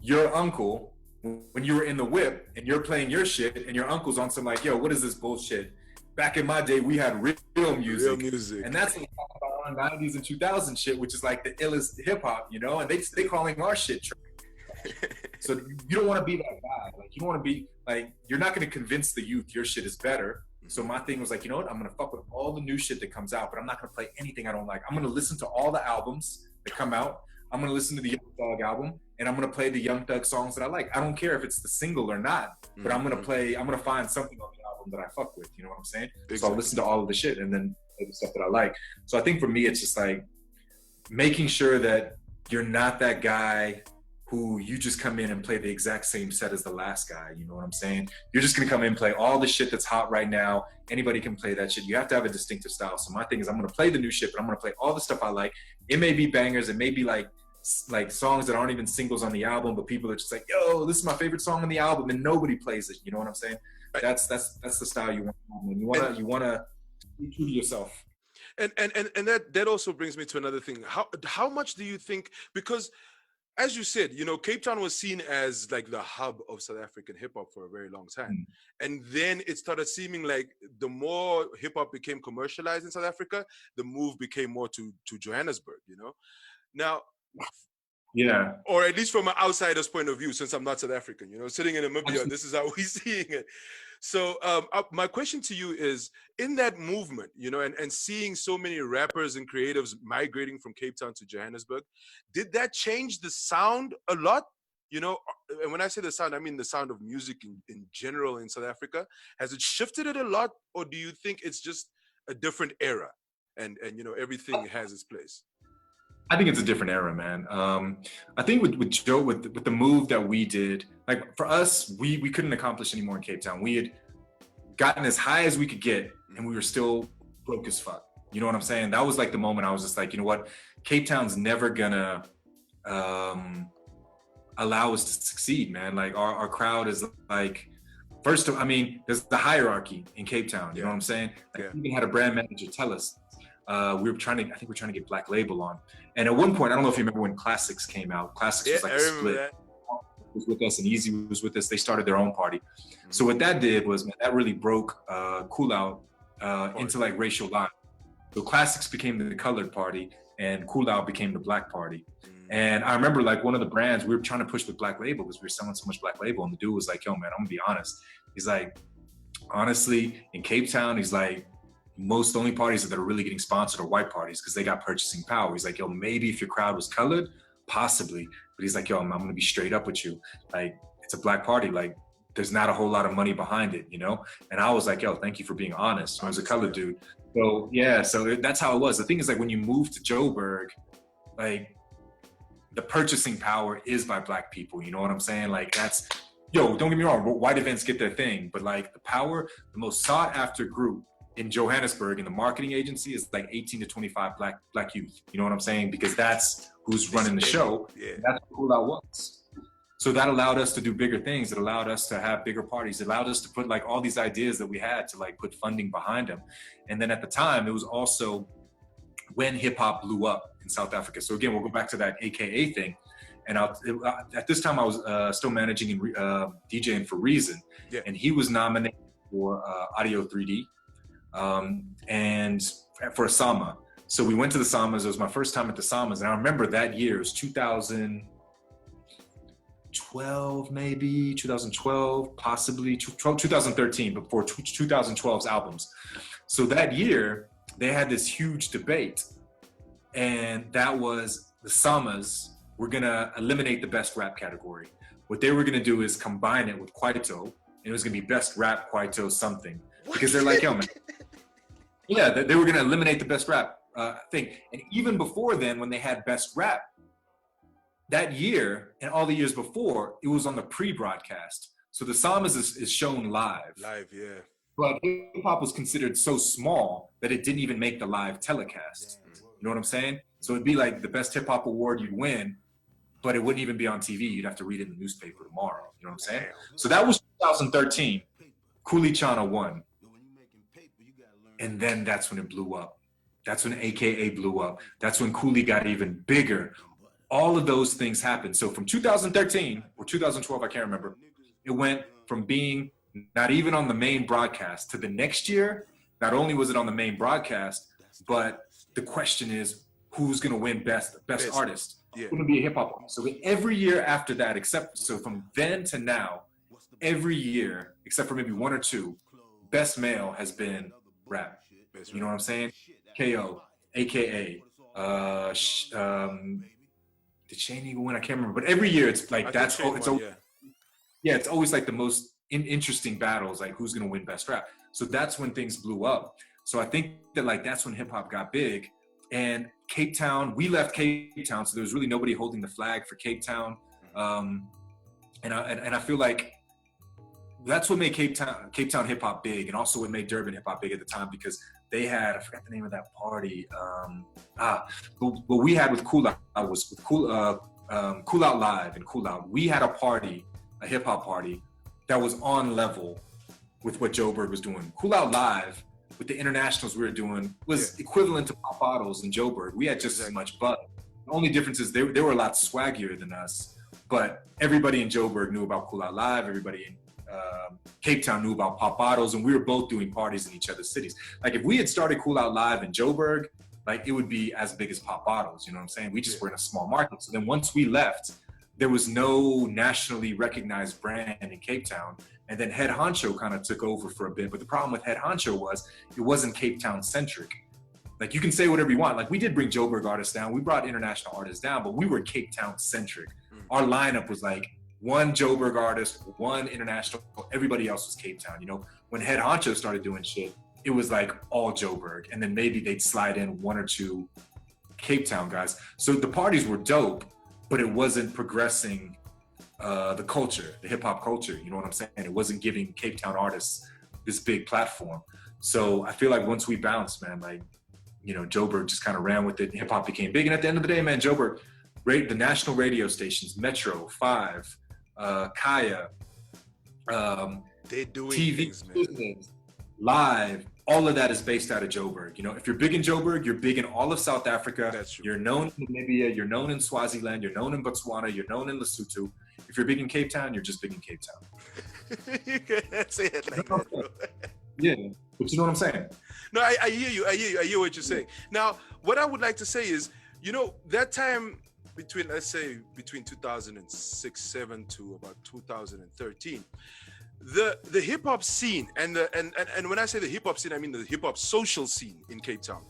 your uncle when you were in the whip and you're playing your shit and your uncle's on some like, yo, what is this bullshit? Back in my day, we had real music. Real music. And that's what we talk about on 90s and 2000 shit, which is like the illest hip hop, you know? And they calling our shit trash. So you don't want to be that guy. Like, you don't want to be like, you're not going to convince the youth your shit is better. So my thing was like, you know what? I'm going to fuck with all the new shit that comes out, but I'm not going to play anything I don't like. I'm going to listen to all the albums that come out. I'm going to listen to the Young Thug album, and I'm going to play the Young Thug songs that I like. I don't care if it's the single or not, but I'm going to find something on the album that I fuck with. You know what I'm saying? Exactly. So I'll listen to all of the shit and then play the stuff that I like. So I think for me, it's just like making sure that you're not that guy who you just come in and play the exact same set as the last guy. You know what I'm saying? You're just going to come in and play all the shit that's hot right now. Anybody can play that shit. You have to have a distinctive style. So my thing is I'm going to play the new shit, but I'm going to play all the stuff I like. It may be bangers. It may be like songs that aren't even singles on the album, but people are just like, yo, this is my favorite song on the album, and nobody plays it. You know what I'm saying? That's the style you want. You want to be true to yourself. And that also brings me to another thing. How much do you think, because as you said, you know, Cape Town was seen as like the hub of South African hip hop for a very long time. And then it started seeming like the more hip hop became commercialized in South Africa, the move became more to Johannesburg, you know? Now, yeah. Or at least from an outsider's point of view, since I'm not South African, you know, sitting in Namibia, this is how we're seeing it. So my question to you is, in that movement, you know, and seeing so many rappers and creatives migrating from Cape Town to Johannesburg, did that change the sound a lot? You know, and when I say the sound, I mean the sound of music in general in South Africa. Has it shifted it a lot, or do you think it's just a different era and you know, everything has its place? I think it's a different era, man. I think with Joe, with the move that we did, like for us, we couldn't accomplish any more in Cape Town. We had gotten as high as we could get, and we were still broke as fuck. You know what I'm saying? That was like the moment I was just like, you know what? Cape Town's never gonna allow us to succeed, man. Like our crowd is like, first of, I mean, there's the hierarchy in Cape Town. You know what I'm saying? Like, we even had a brand manager tell us. I think we were trying to get Black Label on. And at one point, I don't know if you remember when Classics came out. Classics was like a split. That was with us and Easy was with us. They started their own party. So what that did was, man, that really broke Cool Out into like racial lines. So Classics became the colored party and Cool Out became the black party. And I remember like one of the brands, we were trying to push with Black Label because we were selling so much Black Label. And the dude was like, yo, man, I'm gonna be honest. He's like, honestly, in Cape Town, he's like, the only parties that are really getting sponsored are white parties because they got purchasing power. He's like, yo, maybe if your crowd was colored, possibly. But he's like, yo, I'm going to be straight up with you. Like, it's a black party. Like, there's not a whole lot of money behind it, you know? And I was like, yo, thank you for being honest. I was a colored dude. So, yeah, so that's how it was. The thing is, like, when you move to Joburg, like, the purchasing power is by black people. You know what I'm saying? Like, that's, yo, don't get me wrong. White events get their thing. But, like, the power, the most sought after group in Johannesburg in the marketing agency is like 18 to 25 black youth. You know what I'm saying? Because that's who's running the show. Yeah. That's who that was. So that allowed us to do bigger things. It allowed us to have bigger parties. It allowed us to put like all these ideas that we had to like put funding behind them. And then at the time, it was also when hip hop blew up in South Africa. So again, we'll go back to that AKA thing. And at this time, I was still managing and DJing for Reason. Yeah. And he was nominated for Audio 3D. And for a Sama. So we went to the Samas. It was my first time at the Samas. And I remember that year, it was 2012, maybe 2012, possibly 2013, before 2012's albums. So that year they had this huge debate, and that was the Samas were going to eliminate the best rap category. What they were going to do is combine it with Kwaito, and it was going to be best rap Kwaito something. Because they're like, yo, man. Yeah, they were going to eliminate the best rap thing. And even before then, when they had Best Rap, that year and all the years before, it was on the pre-broadcast. So the song is shown live. Live, yeah. But hip hop was considered so small that it didn't even make the live telecast. You know what I'm saying? So it'd be like the best hip hop award you'd win, but it wouldn't even be on TV. You'd have to read it in the newspaper tomorrow. You know what I'm saying? So that was 2013. Cooley Chana won. And then that's when it blew up. That's when AKA blew up. That's when Cooley got even bigger. All of those things happened. So from 2013 or 2012, I can't remember, it went from being not even on the main broadcast to the next year. Not only was it on the main broadcast, but the question is, who's going to win best artist? Yeah. It's going to be a hip hop artist. So every year after that, so from then to now, every year, except for maybe one or two, best male has been rap. You know what I'm saying? KO, AKA, did Shane Eagle win? I can't remember. But every year it's like it's always like the most interesting battles, like who's gonna win best rap. So that's when things blew up. So I think that like that's when hip hop got big. And Cape Town, we left Cape Town, so there was really nobody holding the flag for Cape Town. And I feel like that's what made Cape Town hip hop big, and also what made Durban hip hop big at the time, because they had, I forgot the name of that party. What we had with Cool Out was with Cool Out Live and Cool Out. We had a party, a hip hop party that was on level with what Joburg was doing. Cool Out Live with the internationals we were doing was equivalent to Pop Bottles in Joburg. We had just as much buzz. The only difference is they were a lot swaggier than us, but everybody in Joburg knew about Cool Out Live. Everybody in Cape Town knew about Pop Bottles, and we were both doing parties in each other's cities. Like if we had started Cool Out Live in Joburg, like it would be as big as Pop Bottles, you know what I'm saying? We just were in a small market. So then once we left, there was no nationally recognized brand in Cape Town. And then Head Honcho kind of took over for a bit. But the problem with Head Honcho was it wasn't Cape Town centric. Like you can say whatever you want. Like we did bring Joburg artists down. We brought international artists down, but we were Cape Town centric. Our lineup was like one Joburg artist, one international, everybody else was Cape Town. You know, when Head Honcho started doing shit, it was like all Joburg. And then maybe they'd slide in one or two Cape Town guys. So the parties were dope, but it wasn't progressing the culture, the hip hop culture. You know what I'm saying? It wasn't giving Cape Town artists this big platform. So I feel like once we bounced, man, like, you know, Joburg just kind of ran with it. Hip hop became big. And at the end of the day, man, Joburg, the national radio stations, Metro, 5, Kaya, they're doing TV, things, man. Live, all of that is based out of Joburg. You know, if you're big in Joburg, you're big in all of South Africa. That's true. You're known in Namibia, you're known in Swaziland, you're known in Botswana, you're known in Lesotho. If you're big in Cape Town, you're just big in Cape Town. You can't say it like that, bro. Yeah, but you know what I'm saying? No, I hear you. I hear what you're saying. Now, what I would like to say is, you know, that time between, let's say, between 2006, 7 to about 2013, the hip hop scene and when I say the hip hop scene, I mean the hip hop social scene in Cape Town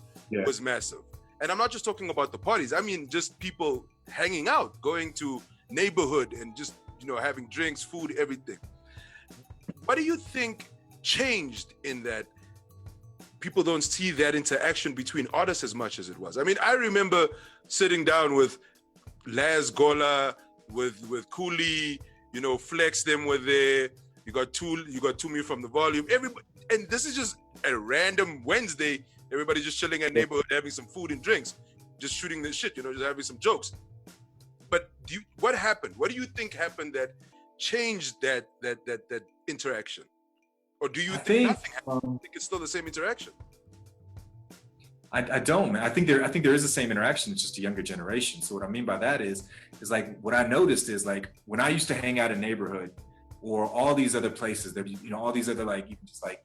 was massive. And I'm not just talking about the parties. I mean just people hanging out, going to neighborhood and just, you know, having drinks, food, everything. What do you think changed in that people don't see that interaction between artists as much as it was? I mean, I remember sitting down with Laz Gola, with Cooley, you know, Flex, them were there. You got Tumi from The Volume. Everybody, and this is just a random Wednesday. Everybody just chilling at neighborhood, having some food and drinks, just shooting the shit, you know, just having some jokes. But what happened? What do you think happened that changed that interaction? Or do you think nothing happened? I think it's still the same interaction. I don't, man. I think there is the same interaction. It's just a younger generation. So what I mean by that is like what I noticed is like when I used to hang out in neighborhood or all these other places that, you know, all these other like even just like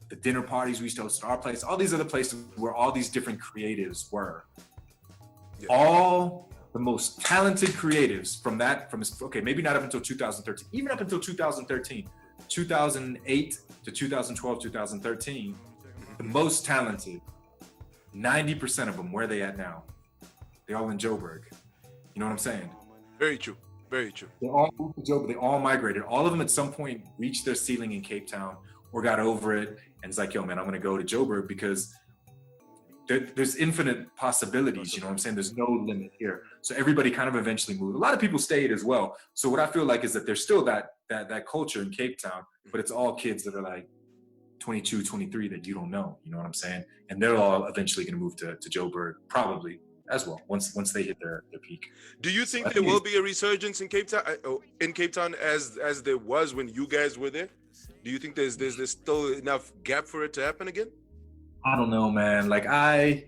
the dinner parties we used to host at our place, all these other places where all these different creatives were. Yeah. All the most talented creatives from maybe not up until 2013, even up until 2013, 2008 to 2012, 2013, the most talented, 90% of them, where are they at now? They're all in Joburg. You know what I'm saying? Very true. Very true. They all moved to Joburg. They all migrated. All of them at some point reached their ceiling in Cape Town or got over it and it's like, yo, man, I'm going to go to Joburg because there's infinite possibilities, you know what I'm saying? There's no limit here. So everybody kind of eventually moved. A lot of people stayed as well. So what I feel like is that there's still that culture in Cape Town, but it's all kids that are like 22, 23 that you don't know, you know what I'm saying? And they're all eventually going to move to Joburg, probably as well, once they hit their peak. Do you think there will be a resurgence in Cape Town as there was when you guys were there? Do you think there's still enough gap for it to happen again? I don't know, man. Like I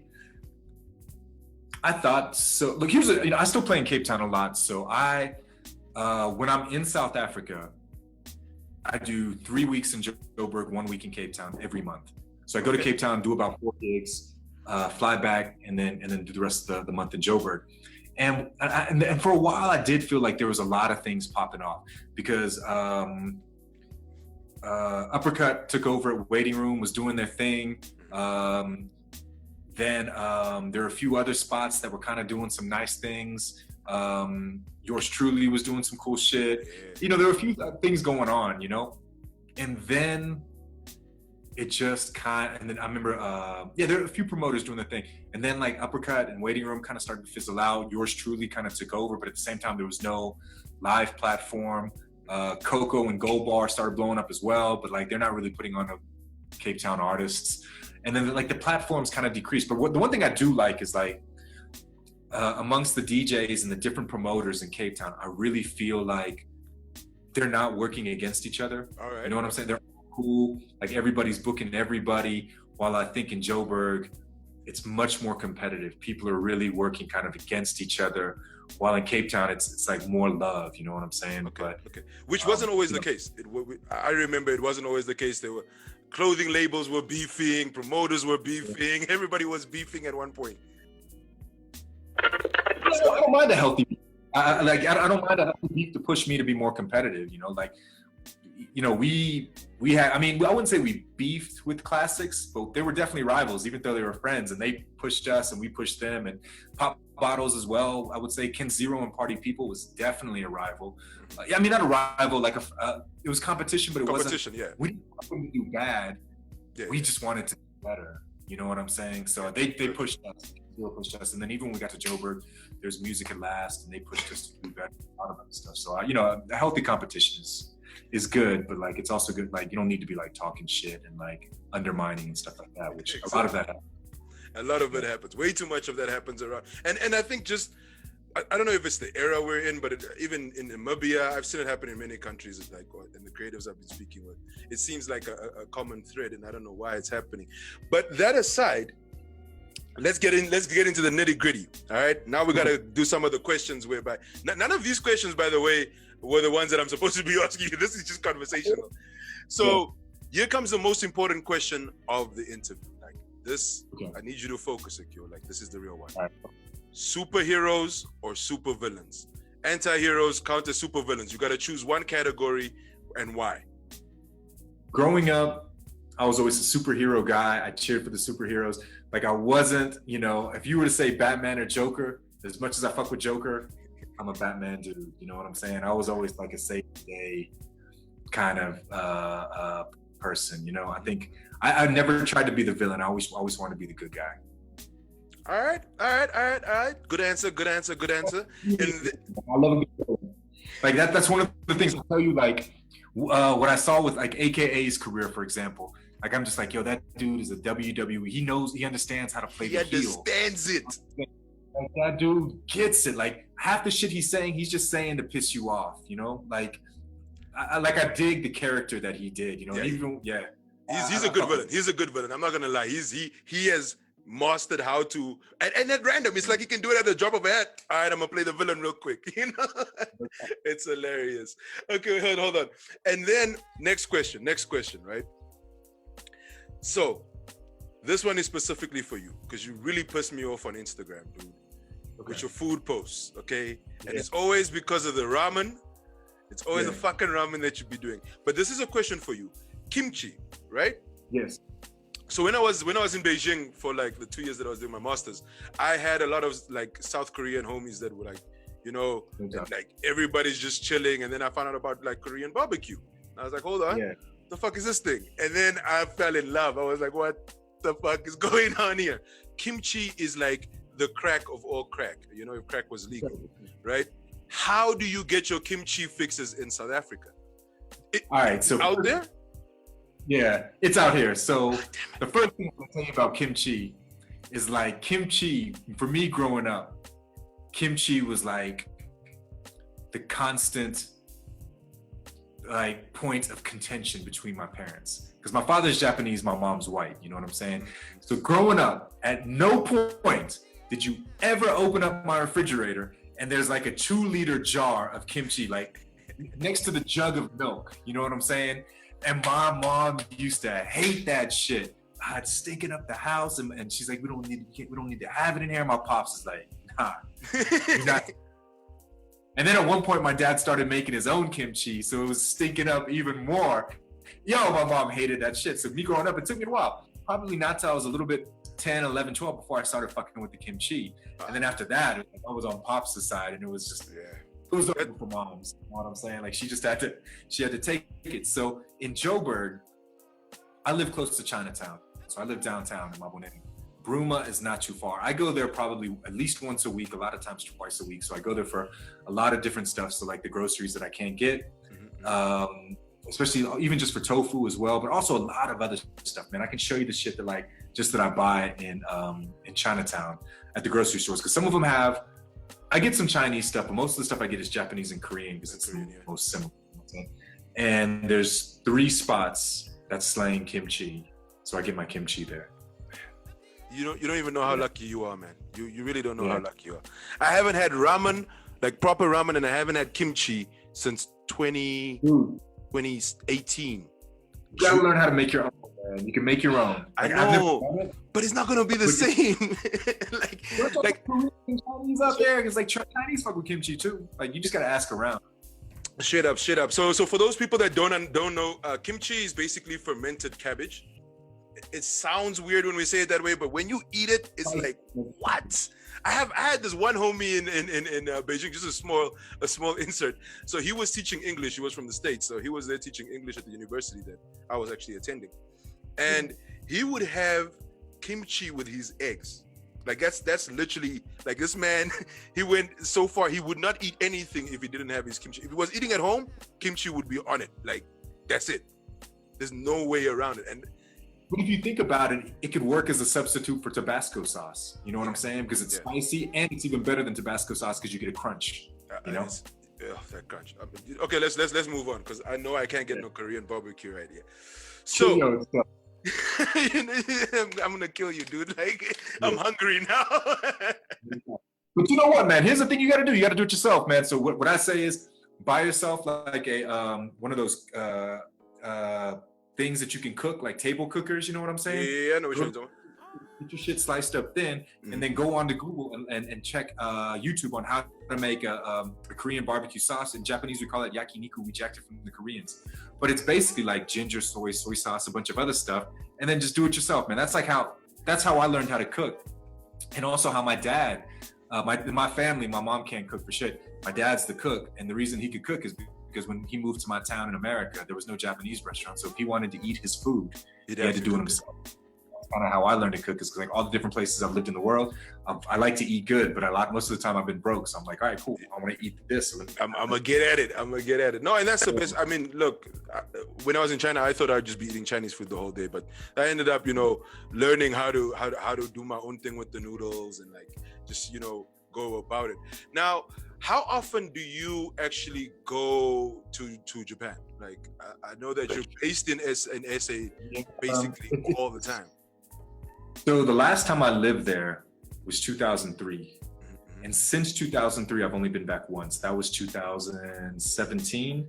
thought so. Look, I still play in Cape Town a lot. So when I'm in South Africa, I do 3 weeks in Joburg, 1 week in Cape Town every month. So I go to Cape Town, do about 4 gigs, fly back, and then do the rest of the month in Joburg. And for a while, I did feel like there was a lot of things popping off because Uppercut took over at Waiting Room, was doing their thing. Then there were a few other spots that were kind of doing some nice things. Yours truly was doing some cool shit. You know, there were a few things going on, you know? And then it just and then I remember, there were a few promoters doing their thing. And then like Uppercut and Waiting Room kind of started to fizzle out. Yours truly kind of took over, but at the same time, there was no live platform. Coco and Gold Bar started blowing up as well, but like they're not really putting on Cape Town artists. And then like the platforms kind of decreased. But the one thing I do like is like amongst the DJs and the different promoters in Cape Town, I really feel like they're not working against each other. All right. You know what I'm saying? They're cool. Like everybody's booking everybody. While I think in Joburg, it's much more competitive. People are really working kind of against each other. While in Cape Town, it's like more love. You know what I'm saying? Okay. Which wasn't always the case. I remember it wasn't always the case. There were clothing labels were beefing, promoters were beefing, everybody was beefing at one point. So I don't mind a healthy beef. I don't mind a healthy beef to push me to be more competitive. You know, like, you know, we had. I mean, I wouldn't say we beefed with Classics, but they were definitely rivals, even though they were friends, and they pushed us and we pushed them. And Pop Bottles as well. I would say Ken Zero and Party People was definitely a rival. I mean, not a rival, like it was competition, but it wasn't. Yeah. We didn't want to do bad. Yeah, we just wanted to do better. You know what I'm saying? So they pushed us. Zero pushed us, and then even when we got to Joburg, there's Music at Last, and they pushed us to do better. A lot of other stuff. So you know, a healthy competition is good, but like it's also good. Like you don't need to be like talking shit and like undermining and stuff like that. Which a lot of that happens. A lot of it happens. Way too much of that happens around. And I think just, I don't know if it's the era we're in, but even in Namibia, I've seen it happen in many countries, like in the creatives I've been speaking with. It seems like a common thread, and I don't know why it's happening. But that aside, let's get into the nitty gritty. All right. Now we got to do some of the questions whereby, none of these questions, by the way, were the ones that I'm supposed to be asking you. This is just conversational. So here comes the most important question of the interview. This, I need you to focus, Akio. Like, this is the real one. Right. Superheroes or supervillains? Anti-heroes, counter supervillains. You got to choose one category and why. Growing up, I was always a superhero guy. I cheered for the superheroes. Like, I wasn't, you know, if you were to say Batman or Joker, as much as I fuck with Joker, I'm a Batman dude. You know what I'm saying? I was always like a save the day kind of person. You know, I think I never tried to be the villain. I always wanted to be the good guy. All right. Good answer. I love a good villain. Like that's one of the things I'll tell you. Like what I saw with like AKA's career, for example. Like I'm just like, yo, that dude is a WWE. He understands how to play the heel. He understands it. Like that dude gets it. Like half the shit he's saying, he's just saying to piss you off. You know, like I dig the character that he did. You know, He's a good villain. He's a good villain. I'm not gonna lie. He has mastered how to and at random. It's like he can do it at the drop of a hat. All right, I'm gonna play the villain real quick. You know, it's hilarious. Okay, hold on. And then next question, right? So this one is specifically for you because you really pissed me off on Instagram, dude, with your food posts. Okay, and it's always because of the ramen. It's always the fucking ramen that you be doing. But this is a question for you. Kimchi, right? Yes. So when I was in Beijing for like the 2 years that I was doing my masters, I had a lot of like South Korean homies that were like, you know, like everybody's just chilling. And then I found out about like Korean barbecue. I was like, hold on, the fuck is this thing? And then I fell in love. I was like, what the fuck is going on here? Kimchi is like the crack of all crack. You know, if crack was legal, right? How do you get your kimchi fixes in South Africa? All right, so out there? Yeah, it's out here. So the first thing I'm gonna tell you about kimchi is like kimchi, for me growing up, kimchi was like the constant like point of contention between my parents. Because my father's Japanese, my mom's white, you know what I'm saying? So growing up, at no point did you ever open up my refrigerator and there's like a 2-liter jar of kimchi, like next to the jug of milk, you know what I'm saying? And my mom used to hate that shit. It's stinking up the house, and she's like, we don't need to have it in here. My pops is like, nah, you're not. And then at one point, my dad started making his own kimchi, so it was stinking up even more. Yo, my mom hated that shit. So me growing up, it took me a while. Probably not till I was a little bit 10, 11, 12 before I started fucking with the kimchi. And then after that, I was on pops' side, and it was just, it was over for moms. You know what I'm saying? Like she had to take it. So in Joburg, I live close to Chinatown. So I live downtown in Maboneng. Bruma is not too far. I go there probably at least once a week, a lot of times twice a week. So I go there for a lot of different stuff. So like the groceries that I can't get, especially even just for tofu as well, but also a lot of other stuff, man. I can show you the shit that I buy in Chinatown at the grocery stores. Cause some of them I get some Chinese stuff, but most of the stuff I get is Japanese and Korean because it's the most similar. And there's 3 spots that's slaying kimchi. So I get my kimchi there. You don't even know how lucky you are, man. You really don't know how lucky you are. I haven't had ramen, like proper ramen, and I haven't had kimchi since 2018. You gotta learn how to make your own, man. You can make your own. Like, I know, but it's not gonna be the same. like Chinese out there, because like Chinese fuck with kimchi too. Like you just gotta ask around. Straight up. So for those people that don't know, kimchi is basically fermented cabbage. It sounds weird when we say it that way, but when you eat it, it's like, what? I had this one homie in Beijing, just a small insert. So he was teaching English. He was from the States, so he was there teaching English at the university that I was actually attending, and he would have kimchi with his eggs. Like that's literally like this man. He went so far he would not eat anything if he didn't have his kimchi. If he was eating at home, kimchi would be on it. Like that's it. There's no way around it. But if you think about it, it could work as a substitute for Tabasco sauce. You know what I'm saying? Because it's spicy and it's even better than Tabasco sauce because you get a crunch. You know? That crunch. Okay, let's move on because I know I can't get no Korean barbecue right here. So I'm gonna kill you, dude. Like I'm hungry now. But you know what, man? Here's the thing you gotta do. You gotta do it yourself, man. So what I say is buy yourself like a one of those things that you can cook, like table cookers, you know what I'm saying? Yeah, I know what you're doing. Get your shit sliced up thin, and then go on to Google and check YouTube on how to make a Korean barbecue sauce. In Japanese, we call it yakiniku. We jacked it from the Koreans. But it's basically like ginger, soy sauce, a bunch of other stuff, and then just do it yourself, man. That's how I learned how to cook. And also how my dad, my family, my mom can't cook for shit. My dad's the cook, and the reason he could cook is because when he moved to my town in America, there was no Japanese restaurant. So if he wanted to eat his food, he had to do it himself. That's kind of how I learned to cook, is like all the different places I've lived in the world, I like to eat good, but most of the time I've been broke. So I'm like, all right, cool. I want to eat this. I'm gonna get at it. No, and that's the best. I mean, look, when I was in China, I thought I'd just be eating Chinese food the whole day, but I ended up, learning how to do my own thing with the noodles and like just, go about it. Now, how often do you actually go to Japan? Like, I know that you're based in SA basically all the time. So the last time I lived there was 2003. And since 2003, I've only been back once. That was 2017.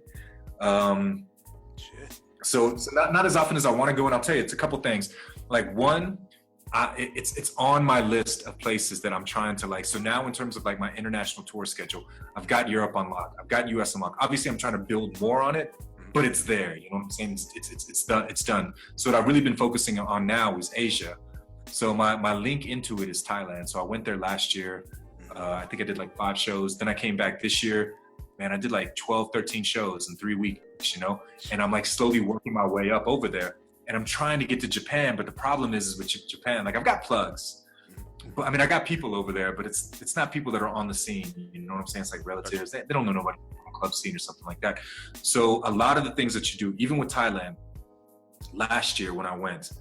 So not as often as I want to go. And I'll tell you, it's a couple things. Like one, it's on my list of places that I'm trying to like. So now in terms of like my international tour schedule, I've got Europe unlocked. I've got US unlocked. Obviously I'm trying to build more on it, but it's there. You know what I'm saying? It's done. So what I've really been focusing on now is Asia. So my link into it is Thailand. So I went there last year. I think I did like 5 shows. Then I came back this year. Man, I did like 12, 13 shows in 3 weeks, and I'm like slowly working my way up over there. and I'm trying to get to Japan, but the problem is with Japan, like I've got plugs, but I mean, I got people over there, but it's not people that are on the scene. You know what I'm saying? It's like relatives. They don't know nobody on the club scene or something like that. So a lot of the things that you do, even with Thailand, last year when I went,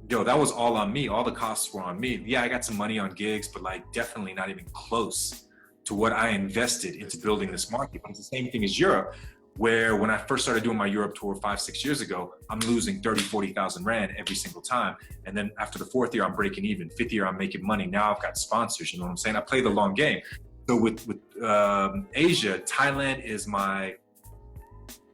that was all on me. All the costs were on me. Yeah, I got some money on gigs, but like definitely not even close to what I invested into building this market. It's the same thing as Europe, where when I first started doing my Europe tour 5-6 years ago, I'm losing 30,000-40,000 Rand every single time. And then after the 4th year, I'm breaking even. 5th year, I'm making money. Now I've got sponsors, you know what I'm saying? I play the long game. So with Asia, Thailand is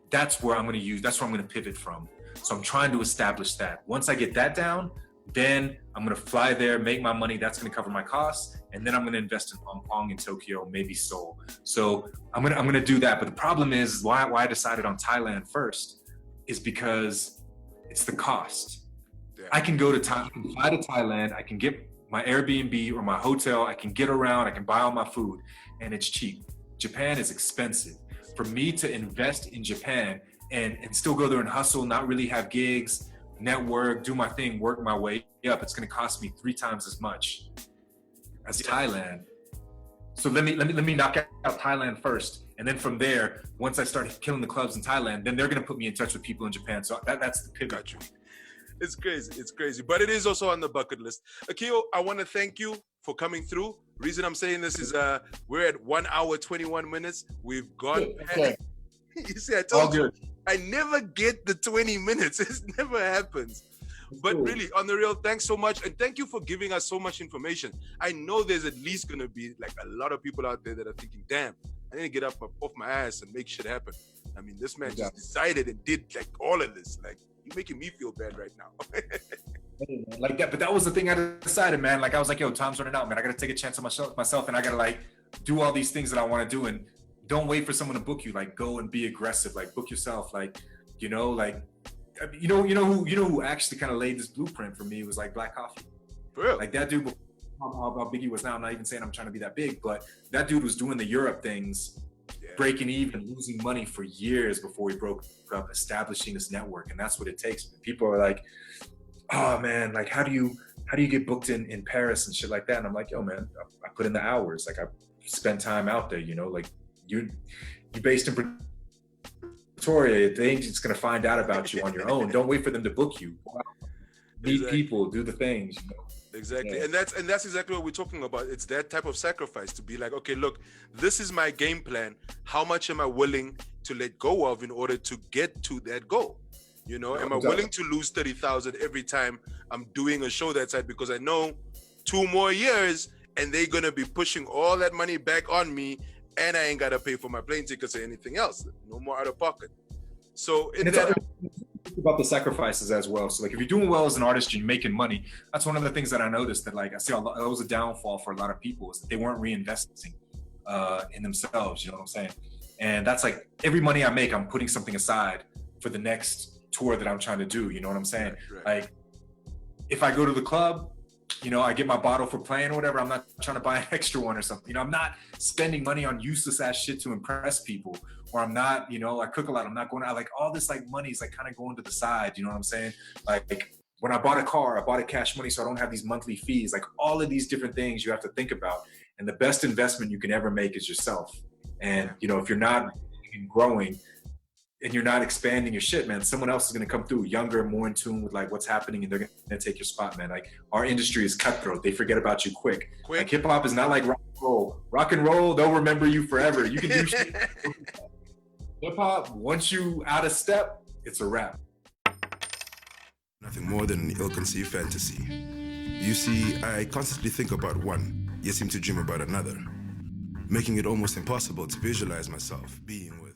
that's where I'm gonna pivot from. So I'm trying to establish that. Once I get that down, then I'm gonna fly there, make my money. That's gonna cover my costs, and then I'm gonna invest in Hong Kong and Tokyo, maybe Seoul. So I'm gonna do that. But the problem is why I decided on Thailand first is because it's the cost. Yeah. I can go to I can fly to Thailand. I can get my Airbnb or my hotel. I can get around. I can buy all my food, and it's cheap. Japan is expensive. For me to invest in Japan and still go there and hustle, not really have gigs, network, do my thing, work my way up, it's going to cost me 3 times as much as Thailand. So let me knock out Thailand first, and then from there, once I start killing the clubs in Thailand, then they're going to put me in touch with people in Japan. So that's the pivot. Got you. It's crazy, but it is also on the bucket list. Akio, I want to thank you for coming through. Reason I'm saying this is we're at 1 hour 21 minutes. We've gone past. You see, I told you, I never get the 20 minutes. It never happens. But really, on the real, thanks so much. And thank you for giving us so much information. I know there's at least going to be like a lot of people out there that are thinking, damn, I need to get up off my ass and make shit happen. I mean, this man just decided and did like all of this. Like, you're making me feel bad right now. Like that, but that was the thing I decided, man. Like I was like, yo, time's running out, man. I gotta take a chance on myself, and I gotta like do all these things that I want to do, and don't wait for someone to book you. Like go and be aggressive. Like book yourself. Like like you know who actually kind of laid this blueprint for me was like Black Coffee. For real? Like that dude. How big he was now. I'm not even saying I'm trying to be that big, but that dude was doing the Europe things, breaking even, losing money for years before he broke up, establishing this network, and that's what it takes. People are like, oh man, like how do you get booked in Paris and shit like that? And I'm like, yo man, I put in the hours. Like I spend time out there, like you based in Pretoria, they ain't just gonna find out about you on your own. Don't wait for them to book you. Meet people, do the things, Exactly. Yeah. And that's exactly what we're talking about. It's that type of sacrifice to be like, okay, look, this is my game plan. How much am I willing to let go of in order to get to that goal? Am I willing to lose 30,000 every time I'm doing a show that side? Because I know 2 more years and they're going to be pushing all that money back on me, and I ain't got to pay for my plane tickets or anything else. No more out of pocket. So it's about the sacrifices as well. So like if you're doing well as an artist and you're making money, that's one of the things that I noticed that like I see that was a downfall for a lot of people, is that they weren't reinvesting in themselves. You know what I'm saying? And that's like every money I make, I'm putting something aside for the next tour that I'm trying to do. You know what I'm saying? Right. Like if I go to the club, I get my bottle for playing or whatever, I'm not trying to buy an extra one or something. I'm not spending money on useless ass shit to impress people. Or I'm not, I cook a lot, I'm not going out. Like all this like money is like kind of going to the side, you know what I'm saying? Like when I bought a car, I bought it cash money so I don't have these monthly fees. Like all of these different things you have to think about. And the best investment you can ever make is yourself. And, if you're not growing and you're not expanding your shit, man, someone else is going to come through younger, more in tune with like what's happening, and they're going to take your spot, man. Like our industry is cutthroat. They forget about you quick. Like hip hop is not like rock and roll. Rock and roll, they'll remember you forever. You can do shit. Hip hop, once you out of step, it's a wrap. Nothing more than an ill-conceived fantasy. You see, I constantly think about one, yet seem to dream about another, making it almost impossible to visualize myself being with